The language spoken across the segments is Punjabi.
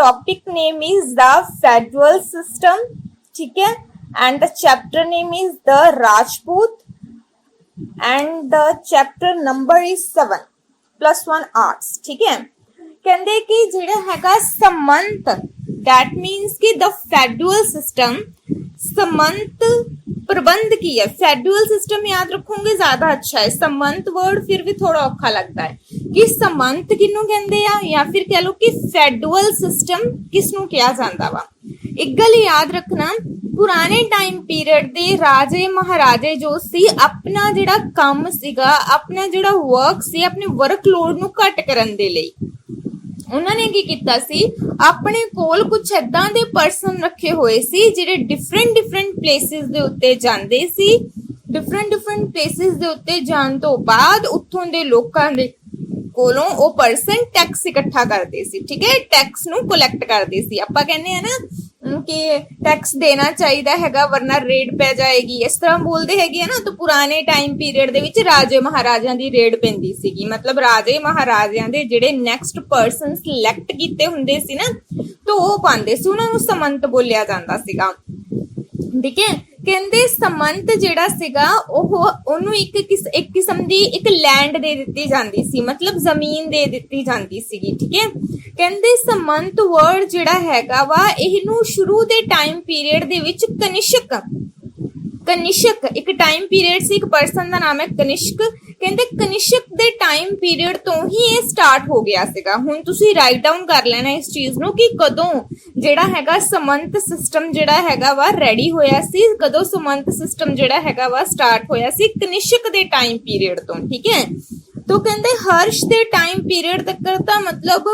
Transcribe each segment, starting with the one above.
topic name is the federal system, ठीक है, and the chapter name is the Rajput, and the chapter number is 7 +1 arts, ठीक है। कहते कि ਜਿਹੜਾ ਹੈਗਾ ਸਮੰਤ, that means कि the federal system, समंत प्रबंध की है। फेडरल सिस्टम याद रखोगे ज्यादा अच्छा है, समंत वर्ड फिर भी थोड़ा औखा लगता है कि समंत किनू कहंदे आ, या फिर कह लो कि फेडरल सिस्टम किसनू कहा जाता वा। एक गल याद रखना, पुराने टाइम पीरियड दे राजे महाराजे जो सी अपना जिहड़ा काम सीगा, अपना जिहड़ा वर्क सी, अपने वर्कलोड नू घट करन दे लई ਉਹਨਾਂ ਨੇ ਕੀ ਕੀਤਾ ਸੀ, ਆਪਣੇ ਕੋਲ ਕੁਝ ਏਦਾਂ ਦੇ ਪਰਸਨ ਰੱਖੇ ਹੋਏ ਸੀ ਜਿਹੜੇ ਡਿਫਰੈਂਟ ਪਲੇਸਿਸ ਦੇ ਉੱਤੇ ਜਾਂਦੇ ਸੀ। ਡਿਫਰੈਂਟ ਪਲੇਸਿਸ ਦੇ ਉੱਤੇ ਜਾਣ ਤੋਂ ਬਾਅਦ ਉੱਥੋਂ ਦੇ ਲੋਕਾਂ ਦੇ ਕੋਲੋਂ ਉਹ ਪਰਸਨ ਟੈਕਸ ਇਕੱਠਾ ਕਰਦੇ ਸੀ, ਠੀਕ ਹੈ, ਟੈਕਸ ਨੂੰ ਕਲੈਕਟ ਕਰਦੇ ਸੀ। ਆਪਾਂ ਕਹਿੰਦੇ ਆ ਨਾ ਕਿ ਟੈਕਸ ਦੇਣਾ ਚਾਹੀਦਾ ਹੈਗਾ ਵਰਨਾ ਰੇਡ ਪੈ ਜਾਏਗੀ, ਇਸ ਤਰ੍ਹਾਂ ਬੋਲਦੇ ਹੈਗੇ ਆ ਨਾ। ਤਾਂ ਪੁਰਾਣੇ ਟਾਈਮ ਪੀਰੀਅਡ ਦੇ ਵਿੱਚ ਰਾਜੇ ਮਹਾਰਾਜਿਆਂ ਦੀ ਰੇਡ ਪੈਂਦੀ ਸੀਗੀ, ਮਤਲਬ ਰਾਜੇ ਮਹਾਰਾਜਿਆਂ ਦੇ ਜਿਹੜੇ ਨੈਕਸਟ ਪਰਸਨ ਸਿਲੈਕਟ ਕੀਤੇ ਹੁੰਦੇ ਸੀ ਨਾ, ਤਾਂ ਉਹ ਪਾਉਂਦੇ ਸੀ, ਉਹਨਾਂ ਨੂੰ ਸਮੰਤ ਬੋਲਿਆ ਜਾਂਦਾ ਸੀਗਾ, ਠੀਕ ਹੈ। ਕਹਿੰਦੇ ਸਮੰਤ ਜਿਹੜਾ ਸੀਗਾ ਉਹਨੂੰ ਇੱਕ ਕਿਸਮ ਦੀ ਇੱਕ ਲੈਂਡ ਦੇ ਦਿੱਤੀ ਜਾਂਦੀ ਸੀ, ਮਤਲਬ ਜ਼ਮੀਨ ਦੇ ਦਿੱਤੀ ਜਾਂਦੀ ਸੀਗੀ, ਠੀਕ ਹੈ। ਕਹਿੰਦੇ ਸਮੰਤ ਵਰਡ ਜਿਹੜਾ ਹੈਗਾ ਵਾ ਇਹਨੂੰ ਸ਼ੁਰੂ ਦੇ ਟਾਈਮ ਪੀਰੀਅਡ ਦੇ ਵਿੱਚ ਕਨਿਸ਼ਕ ਇੱਕ ਟਾਈਮ ਪੀਰੀਅਡ ਸੀ, ਇੱਕ ਪਰਸਨ ਦਾ ਨਾਮ ਹੈ ਕਨਿਸ਼ਕ। ਕਹਿੰਦੇ ਕਨਿਸ਼ਕ ਦੇ ਟਾਈਮ ਪੀਰੀਅਡ ਤੋਂ ਹੀ ਇਹ ਸਟਾਰਟ ਹੋ ਗਿਆ ਸੀਗਾ। ਹੁਣ ਤੁਸੀਂ ਰਾਈਟ ਡਾਊਨ ਕਰ ਲੈਣਾ ਇਸ ਚੀਜ਼ ਨੂੰ ਕਿ ਕਦੋਂ ਜਿਹੜਾ ਹੈਗਾ ਸਮੰਤ ਸਿਸਟਮ ਜਿਹੜਾ ਹੈਗਾ ਵਾ ਰੈਡੀ ਹੋਇਆ ਸੀ, ਕਦੋਂ ਸਮੰਤ ਸਿਸਟਮ ਜਿਹੜਾ ਹੈਗਾ ਵਾ ਸਟਾਰਟ ਹੋਇਆ ਸੀ, ਕਨਿਸ਼ਕ ਦੇ ਟਾਈਮ ਪੀਰੀਅਡ ਤੋਂ, ਠੀਕ ਹੈ। तो कहते हर्ष के टाइम पीरियड तक का मतलब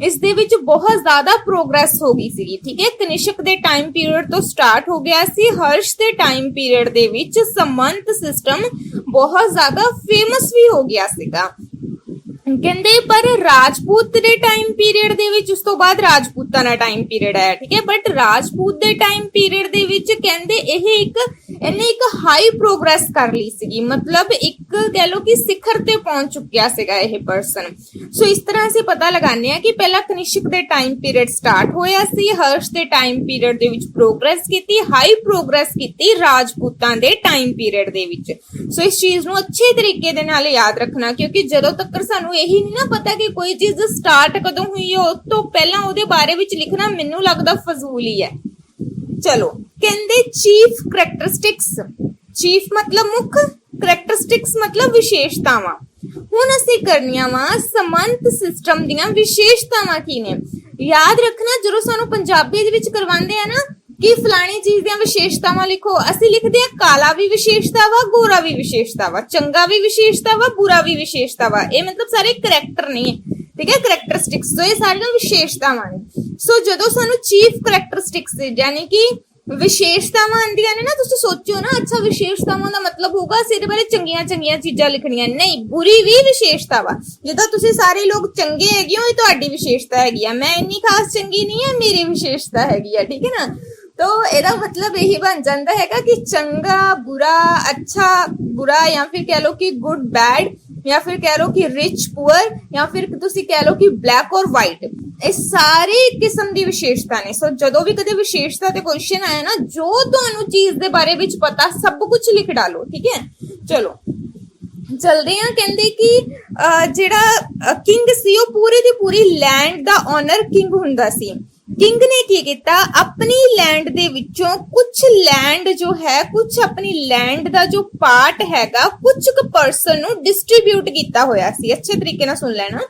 इस दे विच बहुत ज्यादा प्रोग्रेस हो गई सी, ठीक है। कनिष्क के टाइम पीरियड तो स्टार्ट हो गया सी, हर्ष के टाइम पीरियड दे विच समंत सिस्टम बहुत ज्यादा फेमस भी हो गया सीगा। कहते पर राजपूत के टाइम पीरियड दे विच उस तो बाद राजपूतां दा टाइम पीरियड है, ठीक है। बट राजपूत के टाइम पीरियड दे विच कहते ਇਹਨੇ ਇੱਕ ਹਾਈ ਪ੍ਰੋਗਰੈਸ ਕਰ ਲਈ ਸੀਗੀ, ਮਤਲਬ ਇੱਕ ਕਹਿ ਲੋ ਕਿ ਸਿਖਰ ਤੇ ਪਹੁੰਚ ਚੁੱਕਿਆ ਸੀਗਾ ਇਹ ਪਰਸਨ। ਸੋ ਇਸ ਤਰ੍ਹਾਂ ਅਸੀਂ ਪਤਾ ਲਗਾਉਂਦੇ ਆ ਕਿ ਪਹਿਲਾਂ ਕਨਿਸ਼ਕ ਦੇ ਟਾਈਮ ਪੀਰੀਅਡ ਸਟਾਰਟ ਹੋਇਆ ਸੀ, ਹਰਸ਼ ਦੇ ਟਾਈਮ ਪੀਰੀਅਡ ਦੇ ਵਿੱਚ ਪ੍ਰੋਗਰੈਸ ਕੀਤੀ, ਹਾਈ ਪ੍ਰੋਗਰੈਸ ਕੀਤੀ ਰਾਜਪੂਤਾਂ ਦੇ ਟਾਈਮ ਪੀਰੀਅਡ ਦੇ ਵਿੱਚ। ਸੋ ਇਸ ਚੀਜ਼ ਨੂੰ ਅੱਛੇ ਤਰੀਕੇ ਦੇ ਨਾਲ ਯਾਦ ਰੱਖਣਾ, ਕਿਉਂਕਿ ਜਦੋਂ ਤੱਕ ਸਾਨੂੰ ਇਹੀ ਨਹੀਂ ਨਾ ਪਤਾ ਕਿ ਕੋਈ ਚੀਜ਼ ਸਟਾਰਟ ਕਦੋਂ ਹੋਈ ਹੈ, ਉਸ ਤੋਂ ਪਹਿਲਾਂ ਉਹਦੇ ਬਾਰੇ ਵਿੱਚ ਲਿਖਣਾ ਮੈਨੂੰ ਲੱਗਦਾ ਫਜ਼ੂਲ ਹੀ ਹੈ। ਚਲੋ ਕਹਿੰਦੇ ਚੀਫ ਕਰੈਕਟਰਿਸਟਿਕਸ, ਚੀਫ ਮਤਲਬ ਮੁੱਖ, ਕਰੈਕਟਰਿਸਟਿਕਸ ਮਤਲਬ ਵਿਸ਼ੇਸ਼ਤਾਵਾਂ। ਹੁਣ ਅਸੀਂ ਕਰਨੀਆਂ ਵਾ ਸਮੰਤ ਸਿਸਟਮ ਦੀਆਂ ਵਿਸ਼ੇਸ਼ਤਾਵਾਂ ਕੀ ਨੇ। ਯਾਦ ਰੱਖਣਾ ਜਦੋਂ ਸਾਨੂੰ ਪੰਜਾਬੀ ਦੇ ਵਿੱਚ ਕਰਵਾਉਂਦੇ ਆ ਨਾ ਕਿ ਫਲਾਣੀ ਚੀਜ਼ ਦੀਆਂ ਵਿਸ਼ੇਸ਼ਤਾਵਾਂ ਲਿਖੋ, ਅਸੀਂ ਲਿਖਦੇ ਆ ਕਾਲਾ ਵੀ ਵਿਸ਼ੇਸ਼ਤਾ ਵਾ, ਗੋਰਾ ਵੀ ਵਿਸ਼ੇਸ਼ਤਾ ਵਾ, ਚੰਗਾ ਵੀ ਵਿਸ਼ੇਸ਼ਤਾ ਵਾ, ਬੁਰਾ ਵੀ ਵਿਸ਼ੇਸ਼ਤਾ ਵਾ। ਇਹ ਮਤਲਬ ਸਾਰੇ ਕਰੈਕਟਰ ਨਹੀਂ, ਠੀਕ ਹੈ, ਕਰੈਕਟਰਿਸਟਿਕਸ। ਸੋ ਇਹ ਸਾਰੀਆਂ ਵਿਸ਼ੇਸ਼ਤਾਵਾਂ ਨੇ। ਸੋ ਜਦੋਂ ਸਾਨੂੰ ਚੀਫ ਕਰੈਕਟਰਿਸਟਿਕਸ ਯਾਨੀ ਕਿ ਵਿਸ਼ੇਸ਼ਤਾਵਾਂ ਆਉਂਦੀਆਂ ਨੇ ਨਾ, ਤੁਸੀਂ ਸੋਚੋ ਨਾ, ਅੱਛਾ ਵਿਸ਼ੇਸ਼ਤਾਵਾਂ ਦਾ ਮਤਲਬ ਹੋਊਗਾ ਅਸੀਂ ਇਹਦੇ ਬਾਰੇ ਚੰਗੀਆਂ ਚੀਜ਼ਾਂ ਲਿਖਣੀਆਂ, ਨਹੀਂ, ਬੁਰੀ ਵੀ ਵਿਸ਼ੇਸ਼ਤਾ ਵਾ। ਜਿੱਦਾਂ ਤੁਸੀਂ ਸਾਰੇ ਲੋਕ ਚੰਗੇ ਹੈਗੇ ਹੋ, ਇਹ ਤੁਹਾਡੀ ਵਿਸ਼ੇਸ਼ਤਾ ਹੈਗੀ ਆ, ਮੈਂ ਇੰਨੀ ਖਾਸ ਚੰਗੀ ਨਹੀਂ ਹੈ, ਮੇਰੀ ਵਿਸ਼ੇਸ਼ਤਾ ਹੈਗੀ ਆ, ਠੀਕ ਹੈ ਨਾ। तो ਇਹਦਾ ਮਤਲਬ ਇਹੀ ਬਣ ਜਾਂਦਾ ਹੈਗਾ ਕਿ ਚੰਗਾ ਬੁਰਾ, ਅੱਛਾ ਬੁਰਾ, ਜਾਂ ਫਿਰ ਕਹਿ ਲਓ ਕਿ ਗੁੱਡ ਬੈਡ, ਜਾਂ ਫਿਰ ਕਹਿ ਲਓ ਕਿ ਰਿਚ ਪੁਅਰ, ਜਾਂ ਫਿਰ ਤੁਸੀਂ ਕਹਿ ਲਓ ਕਿ ਬਲੈਕ ਔਰ ਵਾਈਟ। ਇਹ ਸਾਰੇ ਕਿਸਮ ਦੀ ਵਿਸ਼ੇਸ਼ਤਾ ਨੇ। ਸੋ ਜਦੋਂ ਵੀ ਕਦੇ ਵਿਸ਼ੇਸ਼ਤਾ ਤੇ ਕੁਐਸਚਨ ਆਇਆ ਨਾ, ਜੋ ਤੁਹਾਨੂੰ ਚੀਜ਼ ਦੇ ਬਾਰੇ ਵਿੱਚ ਪਤਾ ਸਭ ਕੁਝ ਲਿਖ ਡਾਲੋ, ਠੀਕ ਹੈ। ਚਲੋ ਚਲਦੇ ਆ। ਕਹਿੰਦੇ ਕਿ ਜਿਹੜਾ ਕਿੰਗ ਸੀ ਉਹ ਪੂਰੀ ਦੀ ਪੂਰੀ ਲੈਂਡ ਦਾ ਓਨਰ ਕਿੰਗ ਹੁੰਦਾ ਸੀ। किंग ने की किया, अपनी लैंड दे विचों कुछ लैंड जो है, कुछ अपनी लैंड दा जो पार्ट हैगा कुछ पर्सन नु डिस्ट्रीब्यूट किया होया सी। अच्छे तरीके नाल सुन लेना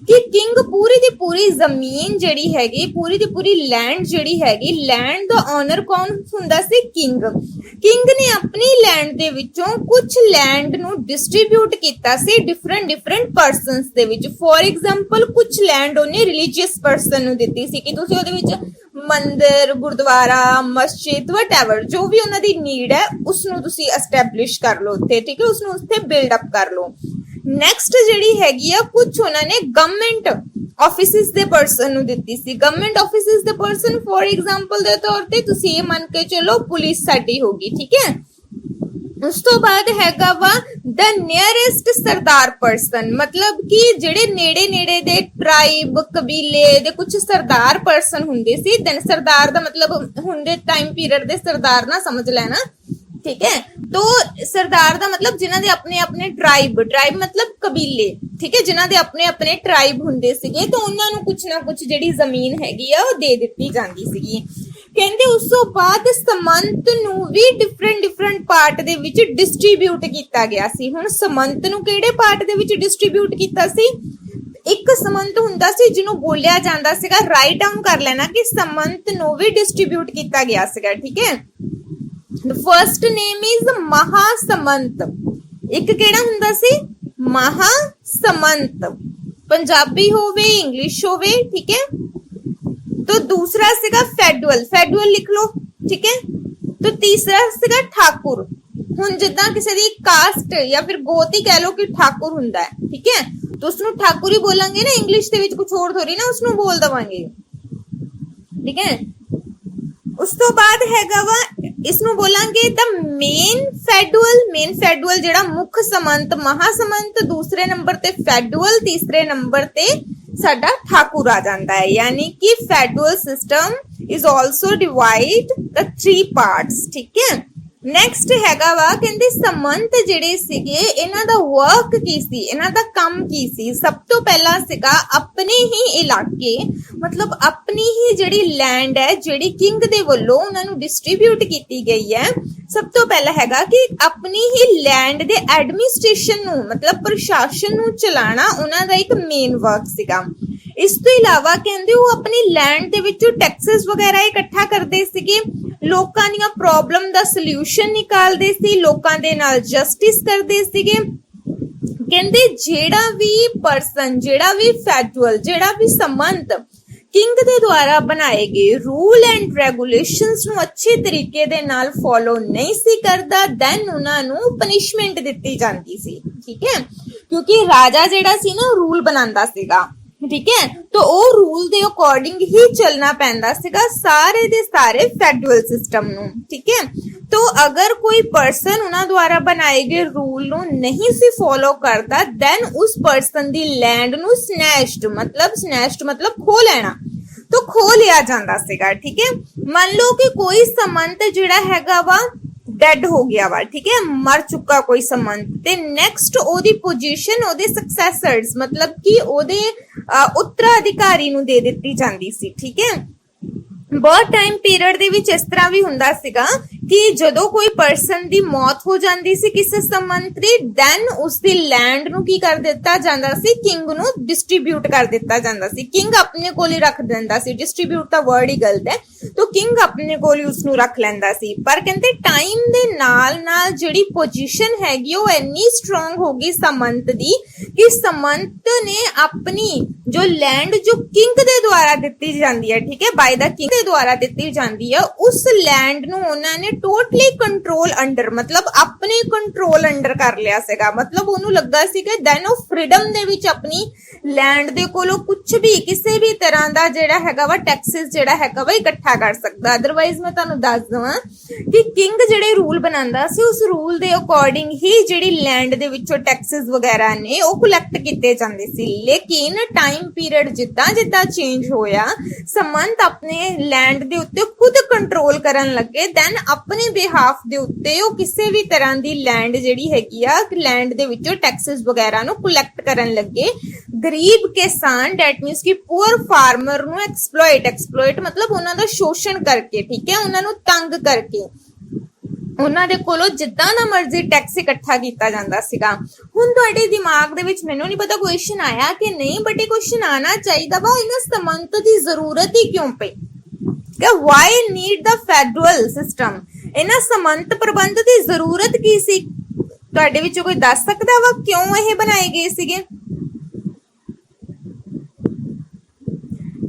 कि किंग पूरी दी पूरी जमीन जिहड़ी हैगी, पूरी दी पूरी लैंड जिहड़ी हैगी, लैंड दा ओनर कौन हुंदा सी? किंग। किंग ने अपनी लैंड दे विचों कुछ लैंड नु डिस्ट्रीब्यूट किया सी डिफरेंट पर्सनस दे विच। फॉर एग्जांपल कुछ लैंड उन्हें रिलीजियस पर्सन नु दित्ती सी कि तुसीं मंदिर, गुरुद्वारा, मस्जिद, वटएवर जो भी उन्हां दी नीड है उसनूं तुसीं एस्टैबलिश कर लो उत्थे, ठीक है, उसनूं उत्थे बिल्ड अप कर लो। नैक्सट जिहड़ी हैगी आ कुछ उन्होंने गवर्नमेंट ऑफिसिस दे पर्सन नूं दित्ती सी। गवर्नमेंट ऑफिसिस दे पर्सन, फॉर एग्जांपल दे तौर ते तुसीं इह मन के चलो पुलिस साडी होगी, ठीक है। सो इस तरह से पता लगाने कि किहड़े किहड़े पर्सन ने किहड़े किहड़े अहदे विच काम कीता होया सी। सो जिहड़ा हैगा वा किंग, किंग दा मतलब मुख, करैक्टरिस्टिक्स, चीफ करैक्टरिस्टिक्स मतलब विशेषतावां। हुण असीं करनीआं वा समंत सिस्टम ਦੀਆਂ ਵਿਸ਼ੇਸ਼ਤਾਵਾਂ। ਉਸ ਤੋਂ ਬਾਅਦ ਹੈਗਾ ਵਾ ਦ ਨੀਅਰੈਸਟ ਸਰਦਾਰ ਪਰਸਨ, ਮਤਲਬ ਕਿ ਜਿਹੜੇ ਨੇੜੇ ਨੇੜੇ ਦੇ ਟ੍ਰਾਈਬ ਕਬੀਲੇ ਦੇ ਕੁਝ ਸਰਦਾਰ ਪਰਸਨ ਹੁੰਦੇ ਸੀ। ਦੈਨ ਸਰਦਾਰ ਦਾ ਮਤਲਬ ਹੁੰਦੇ ਟਾਈਮ ਪੀਰੀਅਡ ਦੇ ਸਰਦਾਰ ਨਾ ਸਮਝ ਲੈਣਾ, ਠੀਕ ਹੈ। तो सरदार ਦਾ ਮਤਲਬ ਜਿਨ੍ਹਾਂ ਦੇ ਆਪਣੇ ਆਪਣੇ ਟ੍ਰਾਈਬ ਮਤਲਬ ਕਬੀਲੇ, ਠੀਕ ਹੈ, ਜਿਨ੍ਹਾਂ ਦੇ ਆਪਣੇ ਆਪਣੇ ਟ੍ਰਾਈਬ ਹੁੰਦੇ ਸੀਗੇ, ਤਾਂ ਉਹਨਾਂ ਨੂੰ ਕੁਝ ਨਾ ਕੁਝ ਜਿਹੜੀ ਜ਼ਮੀਨ ਹੈਗੀ ਆ ਉਹ ਦੇ ਦਿੱਤੀ ਜਾਂਦੀ ਸੀਗੀ। ਕਹਿੰਦੇ ਉਸ ਤੋਂ ਬਾਅਦ ਸਮੰਤ ਨੂੰ ਵੀ ਡਿਫਰੈਂਟ ਪਾਰਟ ਦੇ ਵਿੱਚ ਡਿਸਟ੍ਰੀਬਿਊਟ ਕੀਤਾ ਗਿਆ ਸੀ। ਹੁਣ ਸਮੰਤ ਨੂੰ ਕਿਹੜੇ ਪਾਰਟ ਦੇ ਵਿੱਚ ਡਿਸਟ੍ਰੀਬਿਊਟ ਕੀਤਾ ਸੀ? ਇੱਕ ਸਮੰਤ ਹੁੰਦਾ ਸੀ ਜਿਹਨੂੰ ਬੋਲਿਆ ਜਾਂਦਾ ਸੀਗਾ, ਰਾਈਟ ਡਾਊਨ ਕਰ ਲੈਣਾ ਕਿ ਸਮੰਤ ਨੂੰ ਵੀ ਡਿਸਟ੍ਰੀਬਿਊਟ ਕੀਤਾ ਗਿਆ ਸੀਗਾ, ਠੀਕ ਹੈ। The first name is ਮਹਾਸਮੰਤ। ਇੱਕ ਕਿਹੜਾ ਹੁੰਦਾ ਸੀ? ਮਹਾਸਮੰਤ, ਪੰਜਾਬੀ ਹੋਵੇ ਇੰਗਲਿਸ਼ ਹੋਵੇ, ਠੀਕ ਹੈ। तो दूसरा ਸੀਗਾ ਫੈਡੂਅਲ ਲਿਖ ਲਓ, ਠੀਕ ਹੈ। तो तीसरा ਸੀਗਾ ਠਾਕੁਰ। ਹੁਣ ਜਿੱਦਾਂ ਕਿਸੇ ਦੀ ਕਾਸਟ ਜਾਂ ਫਿਰ ਗੋਤ ਹੀ ਕਹਿ ਲਓ ਕਿ ਠਾਕੁਰ ਹੁੰਦਾ ਹੈ, ਠੀਕ ਹੈ, तो ਉਸਨੂੰ ਠਾਕੁਰ ਹੀ ਬੋਲਾਂਗੇ ਨਾ, ਇੰਗਲਿਸ਼ ਦੇ ਵਿੱਚ ਕੁਝ ਹੋਰ ਥੋੜੀ ਨਾ ਉਸਨੂੰ ਬੋਲ ਦਵਾਂਗੇ, ਠੀਕ ਹੈ। ਉਸ ਤੋਂ ਬਾਅਦ ਹੈਗਾ ਵਾ इसनू बोलांगे द मेन फैडुअल ਜਿਹੜਾ ਮੁੱਖ ਸਮੰਤ ਮਹਾਸਮੰਤ, ਦੂਸਰੇ ਨੰਬਰ ਤੇ ਫੈਡੁਅਲ, ਤੀਸਰੇ ਨੰਬਰ ਤੇ ਸਾਡਾ ਠਾਕੁਰ ਆ ਜਾਂਦਾ ਹੈ। ਯਾਨੀ ਕਿ feudal system is also divide the 3 parts, ਠੀਕ ਹੈ। ਨੈਕਸਟ ਹੈਗਾ ਵਾ ਕਹਿੰਦੇ ਸਮੰਤ ਜਿਹੜੇ ਸੀਗੇ ਇਹਨਾਂ ਦਾ ਵਰਕ ਕੀ ਸੀ, ਇਹਨਾਂ ਦਾ ਕੰਮ ਕੀ ਸੀ? ਸਭ ਤੋਂ ਪਹਿਲਾਂ ਸੀਗਾ ਆਪਣੇ ਹੀ ਇਲਾਕੇ, ਮਤਲਬ ਆਪਣੀ ਹੀ ਜਿਹੜੀ ਲੈਂਡ ਹੈ ਜਿਹੜੀ ਕਿੰਗ ਦੇ ਵੱਲੋਂ ਉਹਨਾਂ ਨੂੰ ਡਿਸਟ੍ਰੀਬਿਊਟ ਕੀਤੀ ਗਈ ਹੈ। ਸਭ ਤੋਂ ਪਹਿਲਾਂ ਹੈਗਾ ਕਿ ਆਪਣੀ ਹੀ ਲੈਂਡ ਦੇ ਐਡਮਿਨਿਸਟ੍ਰੇਸ਼ਨ ਨੂੰ, ਮਤਲਬ ਪ੍ਰਸ਼ਾਸਨ ਨੂੰ ਚਲਾਉਣਾ ਉਹਨਾਂ ਦਾ ਇੱਕ ਮੇਨ ਵਰਕ ਸੀਗਾ। ਇਸ ਤੋਂ ਇਲਾਵਾ ਕਹਿੰਦੇ ਉਹ ਆਪਣੀ ਲੈਂਡ ਦੇ ਵਿੱਚੋਂ ਟੈਕਸਸ ਵਗੈਰਾ ਇਕੱਠਾ ਕਰਦੇ ਸੀਗੇ, ਲੋਕਾਂ ਦੀਆਂ ਪ੍ਰੋਬਲਮ ਦਾ ਸੋਲੂਸ਼ਨ ਨਿਕਾਲਦੇ ਸੀ, ਲੋਕਾਂ ਦੇ ਨਾਲ ਜਸਟਿਸ ਕਰਦੇ ਸੀਗੇ। ਕਹਿੰਦੇ ਜਿਹੜਾ ਵੀ ਪਰਸਨ, ਜਿਹੜਾ ਵੀ ਫੈਡਰਲ, ਜਿਹੜਾ ਵੀ ਸਮੰਤ ਕਿੰਗ ਦੇ ਦੁਆਰਾ ਬਣਾਏ ਗਏ ਰੂਲ ਐਂਡ ਰੈਗੂਲੇਸ਼ਨਸ ਨੂੰ ਅੱਛੇ ਤਰੀਕੇ ਦੇ ਨਾਲ ਫੋਲੋ ਨਹੀਂ ਸੀ ਕਰਦਾ, ਦੈਨ ਉਹਨਾਂ ਨੂੰ ਪਨਿਸ਼ਮੈਂਟ ਦਿੱਤੀ ਜਾਂਦੀ ਸੀ, ਠੀਕ ਹੈ। ਕਿਉਂਕਿ ਰਾਜਾ ਜਿਹੜਾ ਸੀ ਨਾ ਰੂਲ ਬਣਾਉਂਦਾ ਸੀਗਾ, ਠੀਕ ਹੈ, तो ਉਹ ਰੂਲ ਦੇ ਅਕੋਰਡਿੰਗ ਹੀ ਚੱਲਣਾ ਪੈਂਦਾ ਸੀਗਾ ਸਾਰੇ ਦੇ ਸਾਰੇ ਫੈਡਰਲ ਸਿਸਟਮ ਨੂੰ, ਠੀਕ ਹੈ। तो अगर कोई पर्सन ਉਹਨਾਂ ਦੁਆਰਾ ਬਣਾਏ ਗਏ ਰੂਲ ਨੂੰ ਨਹੀਂ ਸੀ ਫੋਲੋ ਕਰਦਾ, ਦੈਨ ਉਸ ਪਰਸਨ ਦੀ ਲੈਂਡ ਨੂੰ ਸਨੈਚਡ ਮਤਲਬ ਖੋ ਲੈਣਾ, तो ਖੋ ਲਿਆ ਜਾਂਦਾ ਸੀਗਾ, ਠੀਕ ਹੈ। ਮੰਨ ਲਓ ਕਿ ਕੋਈ ਸਮੰਤ ਜਿਹੜਾ ਹੈਗਾ ਵਾ ਡੈਡ ਹੋ ਗਿਆ ਵਾ, ਠੀਕ ਹੈ, ਮਰ ਚੁੱਕਾ ਕੋਈ ਸਮੰਤ, ਤੇ ਨੈਕਸਟ ਉਹਦੀ ਪੋਜੀਸ਼ਨ ਉਹਦੇ ਸਕਸੈਸਰਸ ਮਤਲਬ ਕਿ ਉਹਦੇ ਉੱਤਰਾਧਿਕਾਰੀ ਨੂੰ ਦੇ ਦਿੱਤੀ ਜਾਂਦੀ ਸੀ, ਠੀਕ ਹੈ। ਬਹੁਤ ਟਾਈਮ ਪੀਰੀਅਡ ਦੇ ਵਿੱਚ ਇਸ ਤਰ੍ਹਾਂ ਵੀ ਹੁੰਦਾ ਸੀਗਾ ਕਿ ਜਦੋਂ ਕੋਈ ਪਰਸਨ ਦੀ ਮੌਤ ਹੋ ਜਾਂਦੀ ਸੀ ਕਿਸੇ ਸਮੰਤ ਦੀ, ਦੈਨ ਉਸ ਦੀ ਲੈਂਡ ਨੂੰ ਕੀ ਕਰ ਦਿੱਤਾ ਜਾਂਦਾ ਸੀ? ਕਿੰਗ ਨੂੰ ਡਿਸਟ੍ਰੀਬਿਊਟ ਕਰ ਦਿੱਤਾ ਜਾਂਦਾ ਸੀ। ਕਿੰਗ ਆਪਣੇ ਕੋਲ ਹੀ ਰੱਖ ਦਿੰਦਾ ਸੀ, ਡਿਸਟ੍ਰੀਬਿਊਟ ਦਾ ਵਰਡ ਹੀ ਗਲਤ ਹੈ, तो ਕਿੰਗ ਆਪਣੇ ਕੋਲ ਹੀ ਉਸ ਨੂੰ ਰੱਖ ਲੈਂਦਾ ਸੀ। ਪਰ ਕਹਿੰਦੇ ਟਾਈਮ ਦੇ ਨਾਲ ਨਾਲ ਜਿਹੜੀ ਪੋਜੀਸ਼ਨ ਹੈਗੀ ਉਹ ਇੰਨੀ ਸਟਰੋਂਗ ਹੋ ਗਈ ਸਮੰਤ ਦੀ ਕਿ ਸਮੰਤ ਨੇ ਆਪਣੀ ਜੋ ਲੈਂਡ ਜੋ ਕਿੰਗ ਦੇ ਦੁਆਰਾ ਦਿੱਤੀ ਜਾਂਦੀ ਹੈ, ਠੀਕ ਹੈ, ਬਾਈ ਦਾ ਕਿੰਗ ਦੇ ਦੁਆਰਾ ਦਿੱਤੀ ਜਾਂਦੀ ਹੈ, ਉਸ ਲੈਂਡ ਨੂੰ ਉਹਨਾਂ ਨੇ ਟੋਟਲੀ ਕੰਟਰੋਲ ਅੰਡਰ ਮਤਲਬ ਆਪਣੇ ਕੰਟਰੋਲ ਅੰਡਰ ਕਰ ਲਿਆ ਸੀਗਾ। ਮਤਲਬ ਉਹਨੂੰ ਲੱਗਾ ਸੀ ਕਿ ਦੈਨ ਉਹ ਫ੍ਰੀडम ਦੇ ਵਿੱਚ ਆਪਣੀ ਲੈਂਡ ਦੇ ਕੋਲੋਂ ਕੁਝ ਵੀ ਕਿਸੇ ਵੀ ਤਰ੍ਹਾਂ ਦਾ ਜਿਹੜਾ ਹੈਗਾ ਵਾ ਟੈਕਸਸ ਜਿਹੜਾ ਹੈਗਾ ਵਾ ਇਕੱਠਾ ਕਰ ਸਕਦਾ। ਅਦਰਵਾਈਜ਼ ਮੈਂ ਤੁਹਾਨੂੰ ਦੱਸ ਦਵਾਂ ਕਿ ਕਿੰਗ ਜਿਹੜੇ ਰੂਲ ਬਣਾਉਂਦਾ ਸੀ ਉਸ ਰੂਲ ਦੇ ਅਕੋਰਡਿੰਗ ਹੀ ਜਿਹੜੀ ਲੈਂਡ ਦੇ ਵਿੱਚੋਂ ਟੈਕਸਸ ਵਗੈਰਾ ਨੇ ਉਹ ਕਲੈਕਟ ਕੀਤੇ ਜਾਂਦੇ ਸੀ। ਲੇਕਿਨ ਟਾਈਮ ਪੀਰੀਅਡ ਜਿੱਦਾਂ ਜਿੱਦਾਂ ਚੇਂਜ ਹੋਇਆ, ਸਮੰਤ ਆਪਣੇ ਲੈਂਡ ਦੇ ਉੱਤੇ ਖੁਦ ਕੰਟਰੋਲ ਕਰਨ ਲੱਗੇ, ਦੈਨ ਆਪਣੇ ਬਿਹਾਫ ਦੇ ਉੱਤੇ ਉਹ ਕਿਸੇ ਵੀ ਤਰ੍ਹਾਂ ਦੀ ਲੈਂਡ ਜਿਹੜੀ ਹੈਗੀ ਆ ਲੈਂਡ ਦੇ ਵਿੱਚੋਂ ਟੈਕਸਸ ਵਗੈਰਾ ਨੂੰ ਕਲੈਕਟ ਕਰਨ ਲੱਗੇ। ਗਰੀਬ ਕਿਸਾਨ ਡੈਟ ਮੀਨਸ ਕਿ ਪੂਅਰ ਫਾਰਮਰ ਨੂੰ ਐਕਸਪਲੋਇਟ ਮਤਲਬ ਉਹਨਾਂ ਦਾ ਸ਼ੋਸ਼ਣ ਕਰਕੇ, ਠੀਕ ਹੈ, ਉਹਨਾਂ ਨੂੰ ਤੰਗ ਕਰਕੇ ਉਹਨਾਂ ਦੇ ਕੋਲੋਂ ਜਿੱਦਾਂ ਦਾ ਮਰਜ਼ੀ ਟੈਕਸ ਇਕੱਠਾ ਕੀਤਾ ਜਾਂਦਾ ਸੀਗਾ। ਹੁਣ ਤੁਹਾਡੇ ਦਿਮਾਗ ਦੇ ਵਿੱਚ ਮੈਨੂੰ ਨਹੀਂ ਪਤਾ ਕੁਐਸਚਨ ਆਇਆ ਕਿ ਨਹੀਂ, ਬਟ ਇਹ ਕੁਐਸਚਨ ਆਣਾ ਚਾਹੀਦਾ ਵਾ, ਇਹਨਾਂ ਸਮੰਤ ਦੀ ਜ਼ਰੂਰਤ ਹੀ ਕਿਉਂ ਪਈ? ਕਿ ਵਾਈ ਨੀਡ ਦਾ ਫੈਡਰਲ ਸਿਸਟਮ? ਇਹਨਾਂ ਸਮੰਤ ਪ੍ਰਬੰਧ ਦੀ ਜ਼ਰੂਰਤ ਕੀ ਸੀ? ਤੁਹਾਡੇ ਵਿੱਚੋਂ ਕੋਈ ਦੱਸ ਸਕਦਾ ਵਾ ਕਿਉਂ ਇਹ ਬਣਾਏ ਗਏ ਸੀਗੇ?